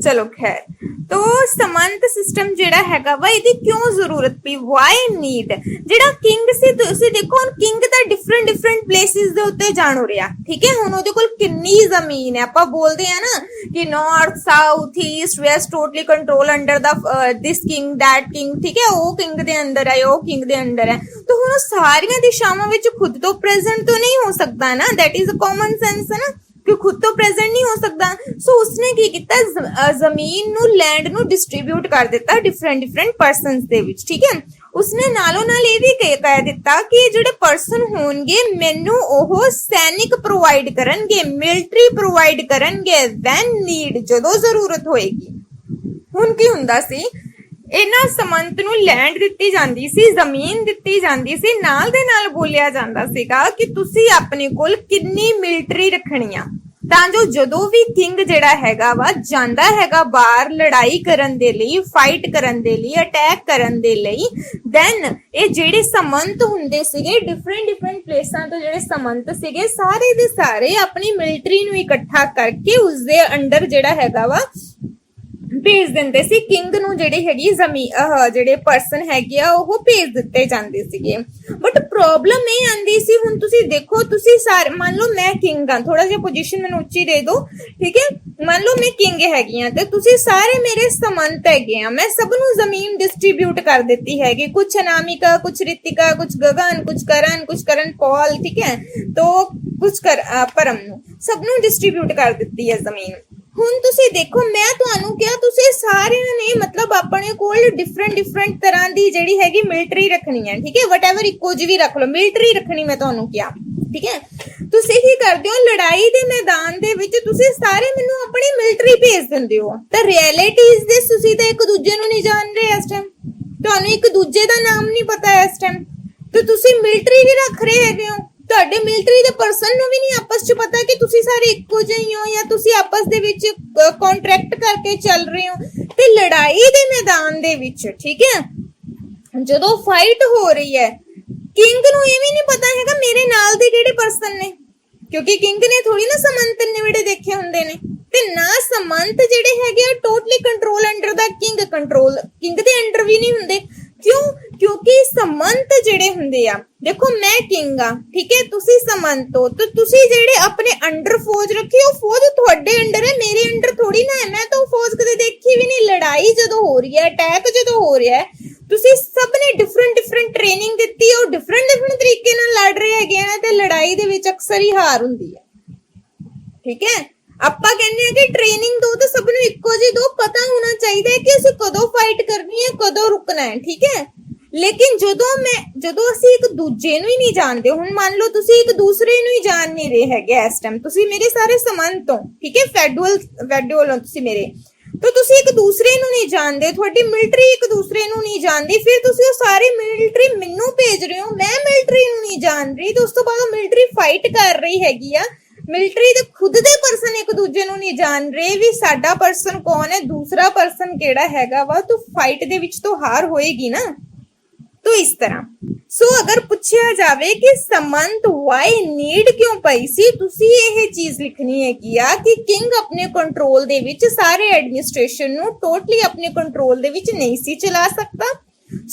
चलो खैर, तो समंत सिस्टम जेड़ा हैगा वा इहदी क्यों जरूरत पई, वाई नीड। जेड़ा किंग सी तुसी देखो हुण किंग दा डिफरेंट डिफरेंट प्लेसिस दे उत्ते जान हो रिहा, ठीक है। हुण ओहदे कोल किन्नी जमीन है, आपां बोलदे आ ना कि north south east west totally control under the this king that king, ठीक है। ओ किंग दे अंदर है, ओ किंग दे अंदर है, तो हुण सारियां दिशावां विच खुद तो प्रेजेंट तो नहीं हो सकता ना, that is a common sense है ना कि खुद तो प्रेजेंट नहीं हो सकता। सो उसने की किया, जमीन नु लैंड नु डिस्ट्रीब्यूट कर दिता डिफरेंट डिफरेंट पर्सनस दे विच, ठीक है। उसने नालों नाल ये भी कह दिता कि जेडे पर्सन होणगे मैनू ओह सैनिक प्रोवाइड करनगे, मिलिटरी प्रोवाइड करनगे व्हेन नीड, जदों जरूरत होएगी। हुण की हुंदा सी, इन्हां समंत नूं लैंड दित्ती जांदी सी, जमीन दित्ती जांदी सी, नाल दे नाल बोलिया जांदा सीगा कि तुसी अपने कोल किन्नी मिलिटरी रखनी आ, तां जो जदों भी किंग जेड़ा हैगा वा जांदा हैगा बाहर लड़ाई करन दे लई, फाइट करन दे लई, अटैक करन दे लई, देन ये जेड़े समंत हुंदे सीगे डिफरेंट डिफरेंट प्लेसां तो जेड़े समंत सीगे सारे दे सारे अपनी मिलिटरी नूं इकट्ठा करके उसदे अंडर जेड़ा हैगा वा भेज दिंदे सी, किंग नूं जेड़ी हैगी जमीन जेड़े पर्सन हैगे आ ओह भेज दित्ते जांदे सीगे। बट प्रॉब्लम ये आंदी सी, हुण तुसी देखो, तुसी सारे मान लो मैं किंग हां, थोड़ा जिहा पोजीशन मैनूं उच्ची दे दो, ठीक है। मान लो मैं किंग हैगी हां ते तुसी सारे मेरे समंत हैगे आ, मैं सब नूं जमीन डिस्ट्रीब्यूट कर दित्ती हैगी, कुछ अनामिका, कुछ रितिका, कुछ गगन, कुछ करण पॉल, ठीक है, तो कुछ परम नूं सब नूं डिस्ट्रीब्यूट कर दित्ती है जमीन। हुण तुसी देखो, मैं तुहानू क्या तुसी सारियां ने मतलब अपने कोल डिफरेंट डिफरेंट तरह दी जेड़ी हैगी मिलिटरी रखनी है, ठीक है। वटएवर इको जी भी रख लो, मिलिटरी रखनी मैं तुहानू क्या, ठीक है। तुसी की करदे हो, लड़ाई दे मैदान दे विच तुसी सारे मैनू अपनी मिलिटरी भेज दिंदे हो, ते रियलिटी इज दिस तुसी ते एक दूजे नू नहीं जान रहे इस टाइम, तुहानू एक दूजे दा नाम नहीं पता है इस टाइम, तो तुसी मिलिटरी भी रख रहे हैगे हो, ਤੁਹਾਡੇ ਮਿਲਟਰੀ ਦੇ ਪਰਸਨ ਨੂੰ ਵੀ ਨਹੀਂ ਆਪਸ ਚ ਪਤਾ ਕਿ ਤੁਸੀਂ ਸਾਰੇ ਇੱਕੋ ਜਿਹੇ ਹੋ ਜਾਂ ਤੁਸੀਂ ਆਪਸ ਦੇ ਵਿੱਚ ਕੰਟਰੈਕਟ ਕਰਕੇ ਚੱਲ ਰਹੇ ਹੋ। ਤੇ ਲੜਾਈ ਦੇ ਮੈਦਾਨ ਦੇ ਵਿੱਚ, ਠੀਕ ਹੈ, ਜਦੋਂ ਫਾਈਟ ਹੋ ਰਹੀ ਹੈ, ਕਿੰਗ ਨੂੰ ਇਹ ਵੀ ਨਹੀਂ ਪਤਾ ਹੈਗਾ ਮੇਰੇ ਨਾਲ ਦੇ ਕਿਹੜੇ ਪਰਸਨ ਨੇ, ਕਿਉਂਕਿ ਕਿੰਗ ਨੇ ਥੋੜੀ ਨਾ ਸਮੰਤ ਨੇੜੇ ਦੇਖੇ ਹੁੰਦੇ ਨੇ, ਤੇ ਨਾ ਸਮੰਤ ਜਿਹੜੇ ਹੈਗੇ ਆ ਟੋਟਲੀ ਕੰਟਰੋਲ ਅੰਡਰ ਦਾ ਕਿੰਗ, ਕੰਟਰੋਲ ਕਿੰਗ ਦੇ ਅੰਡਰ ਵੀ ਨਹੀਂ ਹੁੰਦੇ। क्यों? क्योंकि समंत जेड़े हुंदे आ, देखो मैं किंग आ, ठीक है, तुसी समंत हो, तो तुसी जेड़े अपने अंडर फौज रखी हो, फौज तुहाडे अंडर है, मेरे अंडर थोड़ी ना है। मैं तो फौज कदे देखी भी नहीं, लड़ाई जदों हो रही है, अटैक जदों हो रहा है, तुसी सब ने डिफरेंट डिफरेंट ट्रेनिंग दित्ती है, डिफरेंट डिफरेंट तरीके नाल लड़ रहे हैगे ने, ते लड़ाई दे विच अक्सर ही हार हुंदी है, ठीक है। ਆਪਾਂ ਕਹਿੰਦੇ ਆ ਕਿ ਟ੍ਰੇਨਿੰਗ ਦੋ ਤਾਂ ਸਭ ਨੂੰ ਇੱਕੋ ਜਿਹੀ ਦੋ, ਪਤਾ ਹੋਣਾ ਚਾਹੀਦਾ ਹੈ ਕਿ ਅਸੀਂ ਕਦੋਂ ਫਾਈਟ ਕਰਨੀ ਹੈ, ਕਦੋਂ ਰੁਕਣਾ ਹੈ, ਠੀਕ ਹੈ। ਲੇਕਿਨ ਜਦੋਂ ਅਸੀਂ ਇੱਕ ਦੂਜੇ ਨੂੰ ਹੀ ਨਹੀਂ ਜਾਣਦੇ, ਹੁਣ ਮੰਨ ਲਓ ਤੁਸੀਂ ਇੱਕ ਦੂਸਰੇ ਨੂੰ ਹੀ ਜਾਣ ਨਹੀਂ ਰਹੇ ਹੈਗੇ ਇਸ ਟਾਈਮ, ਤੁਸੀਂ ਮੇਰੇ ਸਾਰੇ ਸਮੰਤ ਹੋ, ਠੀਕ ਹੈ, ਫੈਡੂਅਲ ਹੋ ਤੁਸੀਂ ਮੇਰੇ, तो तुसी एक दूसरे नू नहीं जानदे, थोड़ी मिलिटरी एक दूसरे नू नहीं जानदी, फिर तुसी वो सारी मिलिटरी मैनू भेज रहे हो, मैं मिलिटरी नू नहीं जान रही, तो उस तो बाद मिलिटरी फाइट कर रही हैगी आ, मिलिटरी दे खुद दे पर्सन एक दूजे नू नहीं जान रहे भी साडा पर्सन कौन है, दूसरा पर्सन केड़ा हैगा वा, तो फाइट दे विच तो हार होएगी ना। तो इस तरह सो अगर पूछा जावे कि समंत वाई नीड क्यों पई सी, तुसी ये चीज लिखनी है कि किंग अपने कंट्रोल दे विच सारे एडमिनिस्ट्रेशन नू टोटली अपने कंट्रोल दे विच नहीं सी चला सकता।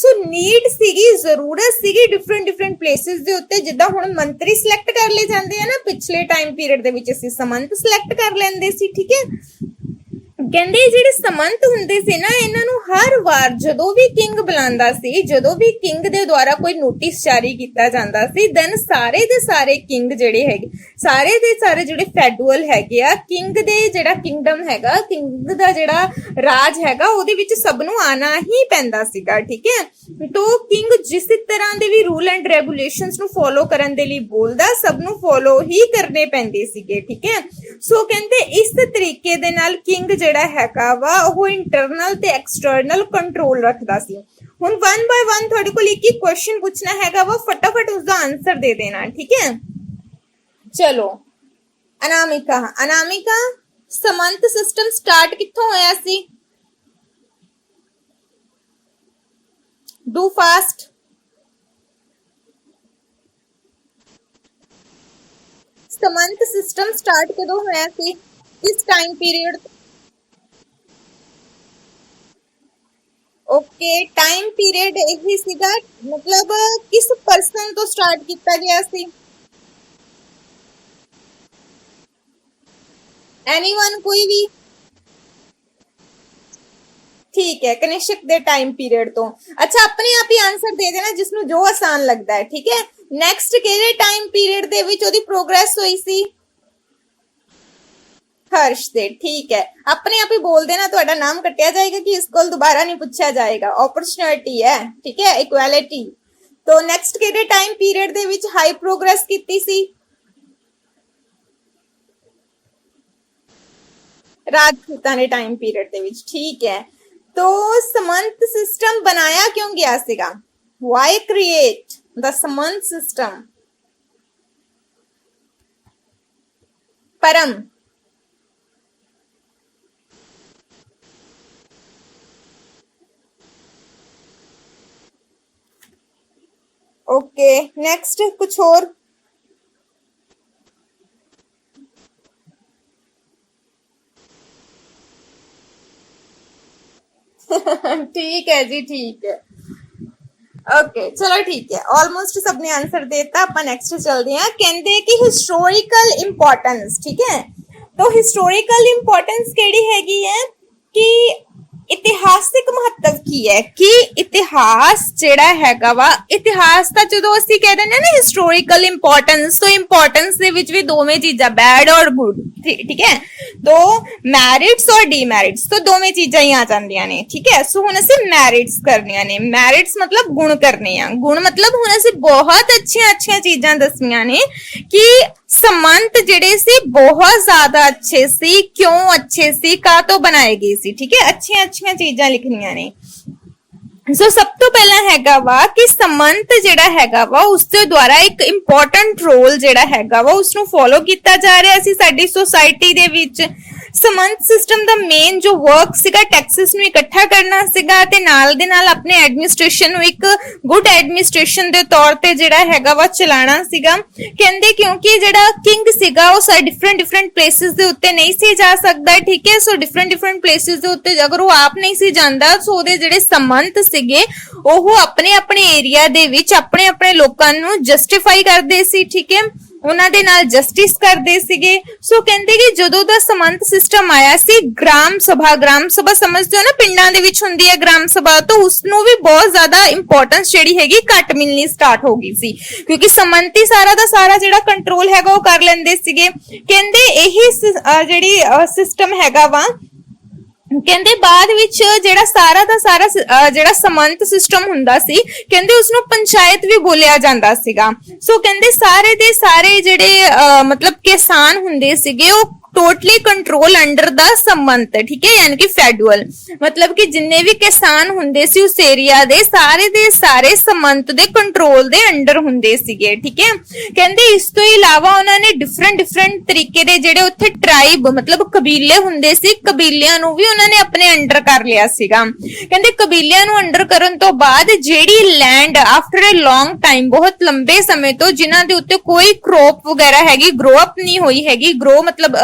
सो नीड सीगी, जरूरत सीगी डिफरेंट डिफरेंट प्लेसेस दे उत्ते, जिद्दां हुण मंत्री सिलेक्ट कर ले जांदे हैं ना, पिछले टाइम पीरियड दे विच असीं समंत सिलेक्ट कर लैंदे सी, ठीक है। ਕਹਿੰਦੇ ਜਿਹੜੇ ਸਮੰਤ ਹੁੰਦੇ ਸੀ ਨਾ, ਇਹਨਾਂ ਨੂੰ ਹਰ ਵਾਰ ਜਦੋਂ ਵੀ ਕਿੰਗ ਬੁਲਾਉਂਦਾ ਸੀ, ਜਦੋਂ ਵੀ ਕਿੰਗ ਦੇ ਦੁਆਰਾ ਕੋਈ ਨੋਟਿਸ ਜਾਰੀ ਕੀਤਾ ਜਾਂਦਾ ਸੀ, ਦੈਨ ਸਾਰੇ ਦੇ ਸਾਰੇ ਕਿੰਗ ਜਿਹੜੇ ਹੈਗੇ, ਸਾਰੇ ਦੇ ਸਾਰੇ ਜਿਹੜੇ ਫੈਡੂਅਲ ਹੈਗੇ ਆ, ਕਿੰਗ ਦੇ ਜਿਹੜਾ ਕਿੰਗਡਮ ਹੈਗਾ, ਕਿੰਗ ਦਾ ਜਿਹੜਾ ਰਾਜ ਹੈਗਾ, ਉਹਦੇ ਵਿੱਚ ਸਭ ਨੂੰ ਆਣਾ ਹੀ ਪੈਂਦਾ ਸੀਗਾ, ਠੀਕ ਹੈ। तो किंग जिस तरह ਦੇ ਵੀ रूल एंड रेगुलेशंस ਨੂੰ फॉलो ਕਰਨ ਦੇ ਲਈ ਬੋਲਦਾ, ਸਭ ਨੂੰ फॉलो ਹੀ ਕਰਨੇ ਪੈਂਦੇ ਸੀਗੇ, ਠੀਕ ਹੈ। ਸੋ ਕਹਿੰਦੇ ਇਸ ਤਰੀਕੇ ਦੇ ਨਾਲ ਕਿੰਗ ਜਿਹੜਾ ਹੈਗਾ ਵਾ ਉਹ ਇੰਟਰਨਲ ਤੇ ਐਕਸਟਰਨਲ ਕੰਟਰੋਲ ਰੱਖਦਾ ਸੀ। ਹੁਣ 1 ਬਾय 1 ਤੁਹਾਡੇ ਕੋਲ ਇੱਕ ਹੀ ਕੁਐਸਚਨ ਪੁੱਛਣਾ ਹੈਗਾ ਵਾ, ਫਟਾਫਟ ਉਸ ਦਾ ਆਨਸਰ ਦੇ ਦੇਣਾ, ਠੀਕ ਹੈ। ਚਲੋ ਅਨਾमिका ਸਮੰਤ ਸਿਸਟਮ ਸਟਾਰਟ ਕਿੱਥੋਂ ਹੋਇਆ ਸੀ? Do fast. Samant system start कदों होया सी, किस time period? Okay, time period ਇਹੀ ਸੀਗਾ, ਮਤਲਬ ਕਿਸ ਪਰਸਨ ਤੋਂ ਸਟਾਰਟ ਕੀਤਾ ਗਿਆ ਸੀ? ਐਨੀਵਨ, ਕੋਈ ਵੀ? ਠੀਕ ਹੈ, ਕਨਿਸ਼ਕ ਦੇ ਟਾਈਮ ਪੀਰੀਅਡ ਤੋਂ। ਅੱਛਾ, ਆਪਣੇ ਆਪ ਹੀ ਆਨਸਰ ਦੇ ਦੇਣਾ ਜਿਸ ਨੂੰ ਜੋ ਆਸਾਨ ਲੱਗਦਾ ਹੈ, ਠੀਕ ਹੈ। ਨੈਕਸਟ ਕਿਹੜੇ ਟਾਈਮ ਪੀਰੀਅਡ ਦੇ ਵਿੱਚ ਉਹਦੀ ਪ੍ਰੋਗਰੈਸ ਹੋਈ ਸੀ? ਹਰਸ਼ ਦੇ, ਠੀਕ ਹੈ। ਆਪਣੇ ਆਪ ਹੀ ਬੋਲ ਦੇਣਾ, ਤੁਹਾਡਾ ਨਾਮ ਕੱਟਿਆ ਜਾਏਗਾ ਕਿ ਇਸ ਕੋਲ ਦੁਬਾਰਾ ਨਹੀਂ ਪੁੱਛਿਆ ਜਾਏਗਾ, ਓਪਰਚੁਨਿਟੀ ਹੈ, ਠੀਕ ਹੈ, ਇਕੁਐਲਿਟੀ। तो नेक्स्ट किहड़े टाइम पीरियड दे विच हाई प्रोग्रेस कीती सी? राजपूतां दे टाइम पीरियड दे विच, ठीक है। तो समंत सिस्टम बनाया क्यों गया सीगा? Why create the Samant system? परम, ओके। नेक्स्ट कुछ और? ठीक है जी, ठीक है, ओके, चलो ठीक है, ऑलमोस्ट सबने आंसर देता। अपन नेक्स्ट चलते हैं। कहते कि हिस्टोरिकल इंपॉर्टेंस, ठीक है। तो हिस्टोरिकल इंपॉर्टेंस केड़ी हैगी है कि इतिहासिक महत्व की है कि इतिहास जेड़ा हैगा वा, इतिहास दा जदों ਅਸੀਂ कह देने ना हिस्टोरिकल इंपॉर्टेंस, तो इंपॉर्टेंस दे विच भी दोवें चीज़ां बैड और गुड, ठीक है। तो मैरिट्स और डीमैरिट्स, तो दोवें चीज़ां ही आ जांदियां ने, ठीक है। सो हुण ਅਸੀਂ मैरिट्स करनियां ने। मैरिट्स मतलब गुण करने आ, गुण मतलब हुण ਅਸੀਂ बहुत अच्छियां चीज़ां दसनियां ने कि समंत जेड़े सी बहुत ज्यादा अच्छे सी, क्यों अच्छे सी, का तो बनाए गए सी, ठीक है। अच्छियां चीजां लिखनियां ने। सो सब तो पहला हैगा वा कि समंत जेड़ा हैगा वा उसके द्वारा एक इंपॉर्टेंट रोल जेड़ा हैगा वा उसनू फॉलो किया जा रहा सी साडी सोसाइटी दे विच। समंत सिस्टम दा मेन जो वर्क सीगा टैक्सेस नू इकट्ठा करना सीगा ते नाल दे नाल अपने एडमिनिस्ट्रेशन नू एक गुड एडमिनिस्ट्रेशन दे तौर ते जेड़ा हैगा वा चलाना सीगा। कहंदे क्योंकि जेड़ा किंग सीगा वो सारे डिफरेंट प्लेसेस दे उत्ते नहीं सी जा सकदा, ठीक है। सो डिफरेंट प्लेसेस दे उत्ते अगर वो आप नहीं सी जांदा सो ओदे जेड़े समंत सीगे ਉਹ ਆਪਣੇ ਆਪਣੇ ਏਰੀਆ ਦੇ ਵਿੱਚ ਆਪਣੇ ਆਪਣੇ ਲੋਕਾਂ ਨੂੰ ਜਸਟੀਫਾਈ ਕਰਦੇ ਸੀ, ਠੀਕ ਹੈ। ਉਹਨਾਂ ਦੇ ਨਾਲ ਜਸਟਿਸ ਕਰਦੇ ਸੀਗੇ। ਸੋ ਕਹਿੰਦੇ ਕਿ ਜਦੋਂ ਦਾ ਸਮੰਤ ਸਿਸਟਮ ਆਇਆ ਸੀ, ਗ੍ਰਾਮ ਸਭਾ ਸਮਝਦੇ ਹੋ ਨਾ, ਪਿੰਡਾਂ ਦੇ ਵਿੱਚ ਹੁੰਦੀ ਹੈ ਗ੍ਰਾਮ ਸਭਾ, ਤਾਂ ਉਸ ਨੂੰ ਵੀ ਬਹੁਤ ਜ਼ਿਆਦਾ ਇੰਪੋਰਟੈਂਸ ਜਿਹੜੀ ਹੈਗੀ ਘੱਟ ਮਿਲਣੀ ਸਟਾਰਟ ਹੋ ਗਈ ਸੀ, ਕਿਉਂਕਿ ਸਮੰਤੀ ਸਾਰਾ ਦਾ ਸਾਰਾ ਜਿਹੜਾ ਕੰਟਰੋਲ ਹੈਗਾ ਉਹ ਕਰ ਲੈਂਦੇ ਸੀਗੇ। ਕਹਿੰਦੇ ਇਹੀ ਜਿਹੜੀ ਸਿਸਟਮ ਹੈਗਾ ਵਾ, ਕਹਿੰਦੇ ਬਾਅਦ ਵਿੱਚ ਜਿਹੜਾ ਸਾਰਾ ਦਾ ਸਾਰਾ ਜਿਹੜਾ ਸਮੰਤ ਸਿਸਟਮ ਹੁੰਦਾ ਸੀ, ਕਹਿੰਦੇ ਉਸਨੂੰ ਪੰਚਾਇਤ ਵੀ ਬੋਲਿਆ ਜਾਂਦਾ ਸੀਗਾ। ਸੋ ਕਹਿੰਦੇ ਸਾਰੇ ਦੇ ਸਾਰੇ ਜਿਹੜੇ ਮਤਲਬ ਕਿਸਾਨ ਹੁੰਦੇ ਸੀਗੇ ਉਹ टोटली कंट्रोल अंडर द समंत, ठीक है, यानी कि फेडरल, मतलब कि जिन्ने भी किसान हुंदे सी उस एरिया दे सारे समंत दे कंट्रोल दे अंडर हुंदे सीगे, ठीक है। कहंदे इस तो इलावा उन्होंने डिफरेंट तरीके दे जेड़े उत्थे ट्राइब मतलब कबीले हुंदे सी, कबीलियां नू भी उन्होंने अपने अंडर कर लिया सीगा। कहंदे कबीलियां नू अंडर करन तो बाद जेड़ी land after a long time, बहुत लंबे समय तो जिन्हां दे उत्ते कोई क्रॉप वगैरह हैगी ग्रो अप नहीं हुई हैगी, ग्रो मतलब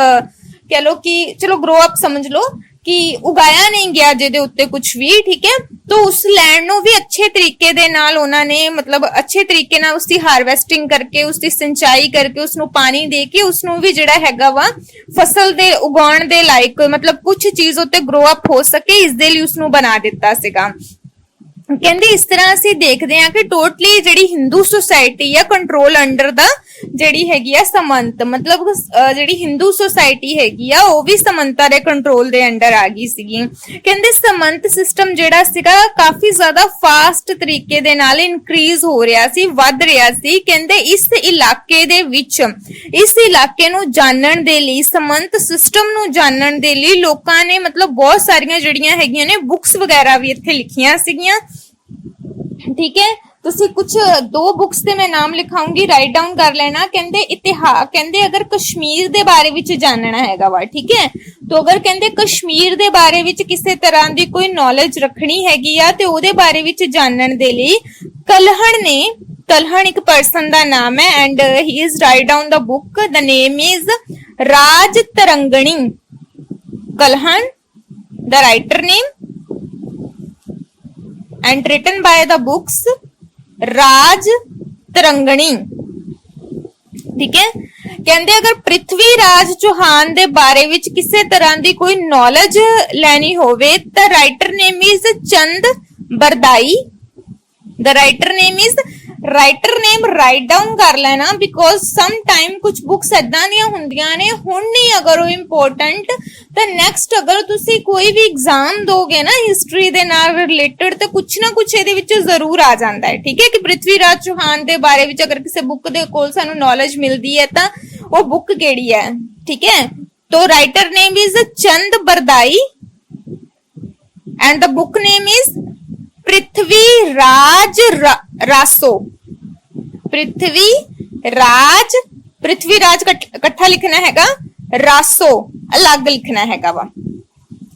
कह लो कि चलो ग्रो अप समझ लो कि उगाया नहीं गया जेदे उत्ते कुछ भी, ठीक है। तो उस लैंड नो भी अच्छे तरीके दे नाल उन्होंने मतलब अच्छे तरीके नाल उसकी हार्वेस्टिंग करके उसकी सिंचाई करके उसनू पानी दे के उसनू भी जेड़ा हैगा वा फसल दे उगाउण दे लायक मतलब कुछ चीज उत्ते ग्रो अप हो सके इस दे लई उसनू बना दिता सीगा। कहंदे इस तरह ਅਸੀਂ ਦੇਖਦੇ ਹਾਂ ਕਿ ਟੋਟਲੀ ਜਿਹੜੀ ਹਿੰਦੂ ਸੁਸਾਇਟੀ ਆ ਕੰਟਰੋਲ ਅੰਡਰ ਦਾ ਜਿਹੜੀ ਹੈਗੀ ਆ ਸਮੰਤ, ਮਤਲਬ ਜਿਹੜੀ ਹਿੰਦੂ ਸੁਸਾਇਟੀ ਹੈਗੀ ਆ ਉਹ ਵੀ ਸਮੰਤਾਂ ਦੇ ਕੰਟਰੋਲ ਦੇ ਅੰਡਰ ਆ ਗਈ ਸੀਗੀ। ਕਹਿੰਦੇ ਸਮੰਤ ਸਿਸਟਮ ਜਿਹੜਾ ਸੀਗਾ ਕਾਫੀ ਜ਼ਿਆਦਾ ਫਾਸਟ ਤਰੀਕੇ ਦੇ ਨਾਲ ਇਨਕਰੀਜ਼ ਹੋ ਰਿਹਾ ਸੀ, ਵੱਧ ਰਿਹਾ ਸੀ। ਕਹਿੰਦੇ ਇਸ ਇਲਾਕੇ ਦੇ ਵਿੱਚ ਇਸ ਇਲਾਕੇ ਨੂੰ ਜਾਣਨ ਦੇ ਲਈ, ਸਮੰਤ ਸਿਸਟਮ ਨੂੰ ਜਾਣਨ ਦੇ ਲਈ ਲੋਕਾਂ ਨੇ ਮਤਲਬ ਬਹੁਤ ਸਾਰੀਆਂ ਜਿਹੜੀਆਂ ਹੈਗੀਆਂ ਨੇ ਬੁੱਕਸ ਵਗੈਰਾ ਵੀ ਇੱਥੇ ਲਿਖੀਆਂ ਸੀਗੀਆਂ, ठीक है। तुसी कुछ दो बुक्स दे मैं नाम लिखाऊंगी, राइट डाउन कर लेना। कहंदे इतिहास, कहंदे अगर कश्मीर दे बारे विच जानना हैगा वा, ठीक है, तो अगर कहंदे कश्मीर दे बारे विच किसी तरह दी कोई नॉलेज रखनी हैगी आ ते ओदे बारे विच जानन दे लई कलहण एक पर्सन दा नाम है and he is write down the book, the name is Raj Tarangini. Kalhan the writer name and written by the books Raj Tarangini. ठीक है, कहते अगर पृथ्वी राज चौहान दे बारे विच किसी तरह की कोई नॉलेज लैनी होवे तो writer name is Chand Bardai. The writer name is, writer name write down कर लेना बिकॉज सम टाइम कुछ बुक्स इदां दियां हुंदियां ने, हुण नहीं अगर वो इंपोर्टेंट तो नैक्सट अगर तुसी कोई भी एग्जाम दोगे ना हिस्टरी दे नाल रिलेटेड तो कुछ ना कुछ इहदे विच जरूर आ जांदा है। ठीक है, कि पृथ्वीराज चौहान दे बारे विच अगर किसी बुक दे कोल सानू नॉलेज मिलदी है तो वो बुक केड़ी है। ठीक है, तो writer name is Chand Bardai and the book name is Prithvi Raj Raso. Prithvi Raj इकट्ठा लिखना हैगा, रासो अलग लिखना हैगा वा।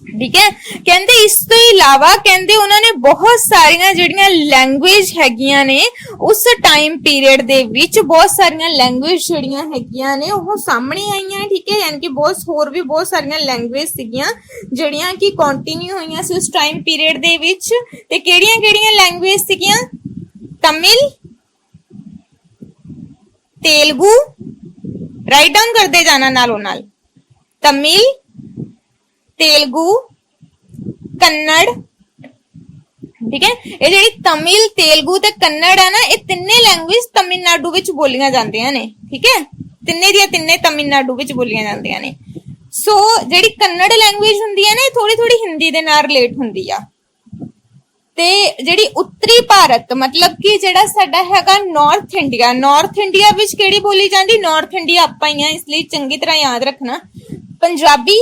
ठीक है, कहते इस तो इलावा कहते उन्होंने बहुत सारिया जड़ियां लैंग्वेज हैगियां ने उस टाइम पीरियड दे विच बहुत सारिया लैंग्वेज जड़ियां हैगियां ने वो सामने आईयां। ठीक है, यानी कि बहुत होर भी बहुत सारिया लैंग्वेज सीगियां जड़ियां कि कंटिन्यू होईयां सी उस टाइम पीरियड दे विच। ते केड़ियां-केड़ियां लैंग्वेज सीगियां? तमिल, तेलुगु, राइट डाउन करते जाना नालों नाल, तमिल, तेलुगु, कन्नड़। ठीक है, ये जेडी तमिल, तेलुगु ते कन्नड़ है ना, ये तिन्ने लैंग्वेज तमिलनाडु विच बोलियां जांदियां ने। ठीक है, तिन्ने दियां तिन्ने तमिलनाडु विच बोलियां जांदियां ने। सो जेडी कन्नड़ लैंग्वेज हुंदी है ना, थोड़ी थोड़ी हिंदी दे नाल रिलेट हुंदी आ। ते जेडी उत्तरी भारत मतलब कि जेड़ा साडा हैगा नॉर्थ इंडिया विच केड़ी बोली जांदी? नॉर्थ इंडिया आपां ही आ, इसलिए चंगी तरह याद रखना। पंजाबी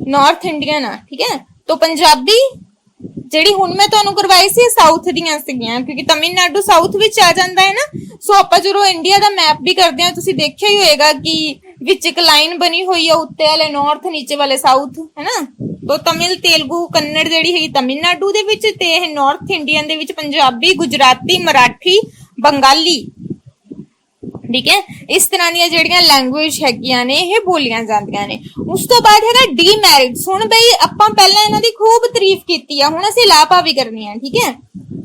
नॉर्थ इंडियन आ। ठीक है, तो पंजाबी जेडी हुण मैं तुहानू करवाई सी साउथ दियां सीगियां क्योंकि तमिलनाडु साउथ विच आ जांदा है ना। सो आपां जदों इंडिया दा मैप भी करदे आ तुसीं देखिआ ही होएगा कि विच एक लाइन बनी हुई है, उत्ते वाले नॉर्थ नीचे वाले साउथ, है ना। तो तमिल, तेलुगु, कन्नड़ जेडी है तमिलनाडु दे विच ते नॉर्थ इंडियन दे विच पंजाबी, गुजराती, मराठी, बंगाली। ठीक है, इस तरह दी जेड़ियां लैंग्वेज हैगियां ने ये बोलियां जांदियां ने। उस तो बाद हैगा डीमैरिट्स। हुण बई आपां पहलां इन्हां दी खूब तारीफ कीती है, हुण असीं लापा भी करनी है। ठीक है,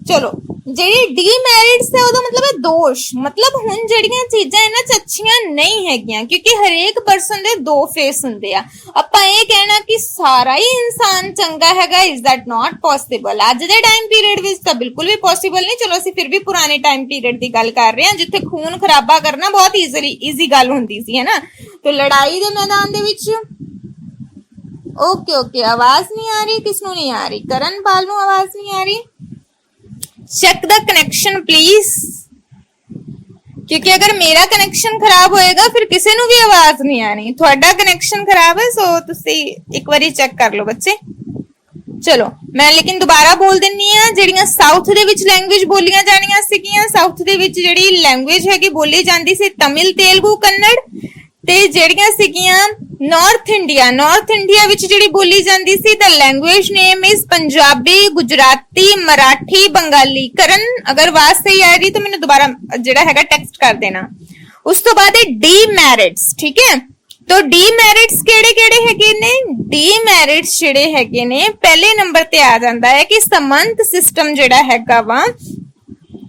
चलो जेडी डीमैरिट्स है ओदा मतलब है दोष, मतलब हुण जेड़ियां चीजां इन्हां च अच्छियां नहीं हैगियां क्योंकि हरेक पर्सन दे दो फेस हुंदे आ। आपां ये कहना कि सारा ही इंसान चंगा हैगा, इज दैट नॉट पॉसिबल। अज दे टाइम पीरियड विच तां बिल्कुल भी पॉसिबल नहीं। चलो असीं फिर भी पुराने टाइम पीरियड दी गल कर रहे हां जिथे खून खराबा करना बहुत ईजी गल हुंदी सी, है ना। तो लड़ाई दे मैदान दे विच ओके आवाज नहीं आ रही, किसनू नहीं आ रही? करण पाल नू आवाज नहीं आ रही? चेक द कनेक्शन प्लीज, क्योंकि अगर मेरा कनेक्शन खराब होएगा फिर किसी नू भी आवाज नहीं आनी। थोड़ा कनेक्शन खराब है सो तुसी एक बारी चेक कर लो बच्चे। चलो मैं लेकिन दोबारा बोल दिन्नी आ, जेड़ियां साउथ दे विच लैंग्वेज बोलियां जानियां सीगियां, साउथ दे विच जेड़ी लैंग्वेज हैगी बोली जांदी सी तमिल, तेलुगु, कन्नड़। ते जेड़ियां सीगियां नॉर्थ इंडिया विच जेड़ी बोली जांदी सी the language name is Punjabi, Gujarati, Marathi, Bengali. करण अगर आवाज सही आ रही तो मैंने दोबारा जेड़ा हैगा टेक्स्ट कर देना। उस तो बाद है डीमैरिट्स। ठीक है, तो डीमैरिट्स केड़े-केड़े हैगे ने? डीमैरिट्स जेड़े हैगे ने पहले नंबर ते आ जांदा है कि समंत सिस्टम जेड़ा हैगा वा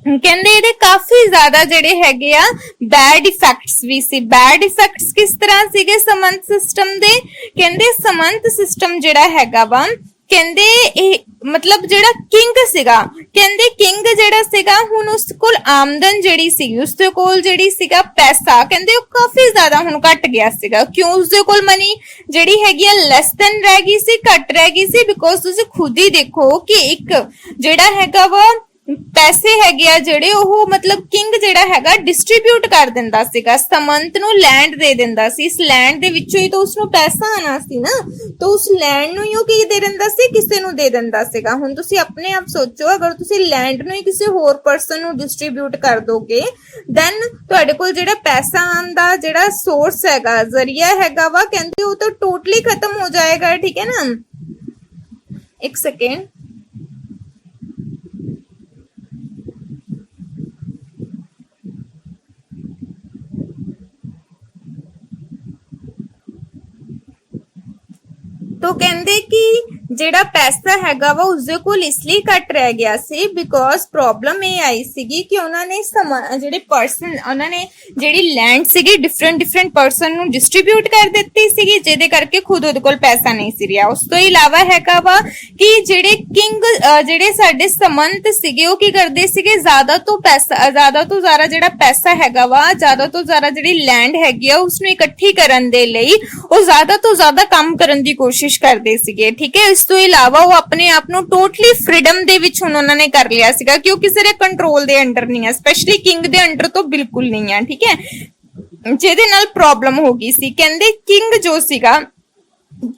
कहंदे इहदे काफी ज्यादा जेड़े हैगे आ बैड इफेक्ट्स भी सी। बैड इफेक्ट्स किस तरह सीगे समंत सिस्टम दे? कहंदे समंत सिस्टम जेड़ा हैगा वा कहंदे मतलब जेड़ा किंग सीगा, कहंदे किंग जेड़ा सीगा हुण उस कोल आमदन जेड़ी सी उसदे कोल जेड़ी सीगा पैसा कहंदे काफी ज्यादा हुण घट गया सीगा। क्यों? उसदे कोल मनी जेड़ी हैगी लेस देन रह गई सी, घट रह गई सी। बिकॉज तुसीं खुद ही देखो कि एक जेड़ा हैगा वा पैसे हैगे आ जेड़े ओह मतलब किंग जेड़ा हैगा डिस्ट्रीब्यूट कर दिंदा सीगा, समंत नू लैंड दे दिंदा सी। इस लैंड दे विचों ही तो उसनू पैसा आना सी ना, तो उस लैंड नू ही ओ की दे दिंदा सी, किसे नू दे दिंदा सीगा। हुण तुसीं अपने आप सोचो अगर तुसीं लैंड नू ही किसी होर पर्सन नू डिस्ट्रीब्यूट कर दोगे दैन तुहाडे कोल जेड़ा पैसा आउण दा जेड़ा सोर्स हैगा, जरिया हैगा वा कहंदे ओ तो टोटली खत्म हो जाएगा। ठीक है ना, एक सेकेंड। तो कहंदे कि ਜਿਹੜਾ ਪੈਸਾ ਹੈਗਾ ਵਾ ਉਸਦੇ ਕੋਲ ਇਸ ਲਈ ਘੱਟ ਰਹਿ ਗਿਆ ਸੀ ਬਿਕੋਜ਼ ਪ੍ਰੋਬਲਮ ਇਹ ਆਈ ਸੀਗੀ ਕਿ ਉਹਨਾਂ ਨੇ ਜਿਹੜੇ ਪਰਸਨ ਉਹਨਾਂ ਨੇ ਜਿਹੜੀ ਲੈਂਡ ਸੀਗੀ ਡਿਫਰੈਂਟ ਪਰਸਨ ਨੂੰ ਡਿਸਟ੍ਰੀਬਿਊਟ ਕਰ ਦਿੱਤੀ ਸੀਗੀ, ਜਿਹਦੇ ਕਰਕੇ ਖੁਦ ਉਹਦੇ ਕੋਲ ਪੈਸਾ ਨਹੀਂ ਸੀ ਰਿਹਾ। ਉਸ ਤੋਂ ਇਲਾਵਾ ਹੈਗਾ ਵਾ ਕਿ ਜਿਹੜੇ ਕਿੰਗ ਜਿਹੜੇ ਸਾਡੇ ਸਮੰਤ ਸੀਗੇ ਉਹ ਕੀ ਕਰਦੇ ਸੀਗੇ, ਜ਼ਿਆਦਾ ਤੋਂ ਜ਼ਿਆਦਾ ਜਿਹੜਾ ਪੈਸਾ ਹੈਗਾ ਵਾ, ਜ਼ਿਆਦਾ ਤੋਂ ਜ਼ਿਆਦਾ ਜਿਹੜੀ ਲੈਂਡ ਹੈਗੀ ਆ ਉਸਨੂੰ ਇਕੱਠੀ ਕਰਨ ਦੇ ਲਈ ਉਹ ਜ਼ਿਆਦਾ ਤੋਂ ਜ਼ਿਆਦਾ ਕੰਮ ਕਰਨ ਦੀ ਕੋਸ਼ਿਸ਼ ਕਰਦੇ ਸੀਗੇ। ਠੀਕ ਹੈ, ਇਸ ਤੋਂ ਇਲਾਵਾ ਉਹ ਆਪਣੇ ਆਪ ਨੂੰ ਟੋਟਲੀ ਫ੍ਰੀडम ਦੇ ਵਿੱਚ ਹੁਣ ਉਹਨਾਂ ਨੇ ਕਰ ਲਿਆ ਸੀਗਾ ਕਿ ਉਹ ਕਿਸੇ ਦੇ ਕੰਟਰੋਲ ਦੇ ਅੰਡਰ ਨਹੀਂ ਹੈ, ਸਪੈਸ਼ਲੀ ਕਿੰਗ ਦੇ ਅੰਡਰ ਤੋਂ ਬਿਲਕੁਲ ਨਹੀਂ ਹੈ। ਠੀਕ ਹੈ, ਜਿਹਦੇ ਨਾਲ ਪ੍ਰੋਬਲਮ ਹੋ ਗਈ ਸੀ। ਕਹਿੰਦੇ ਕਿੰਗ ਜੋ ਸੀਗਾ,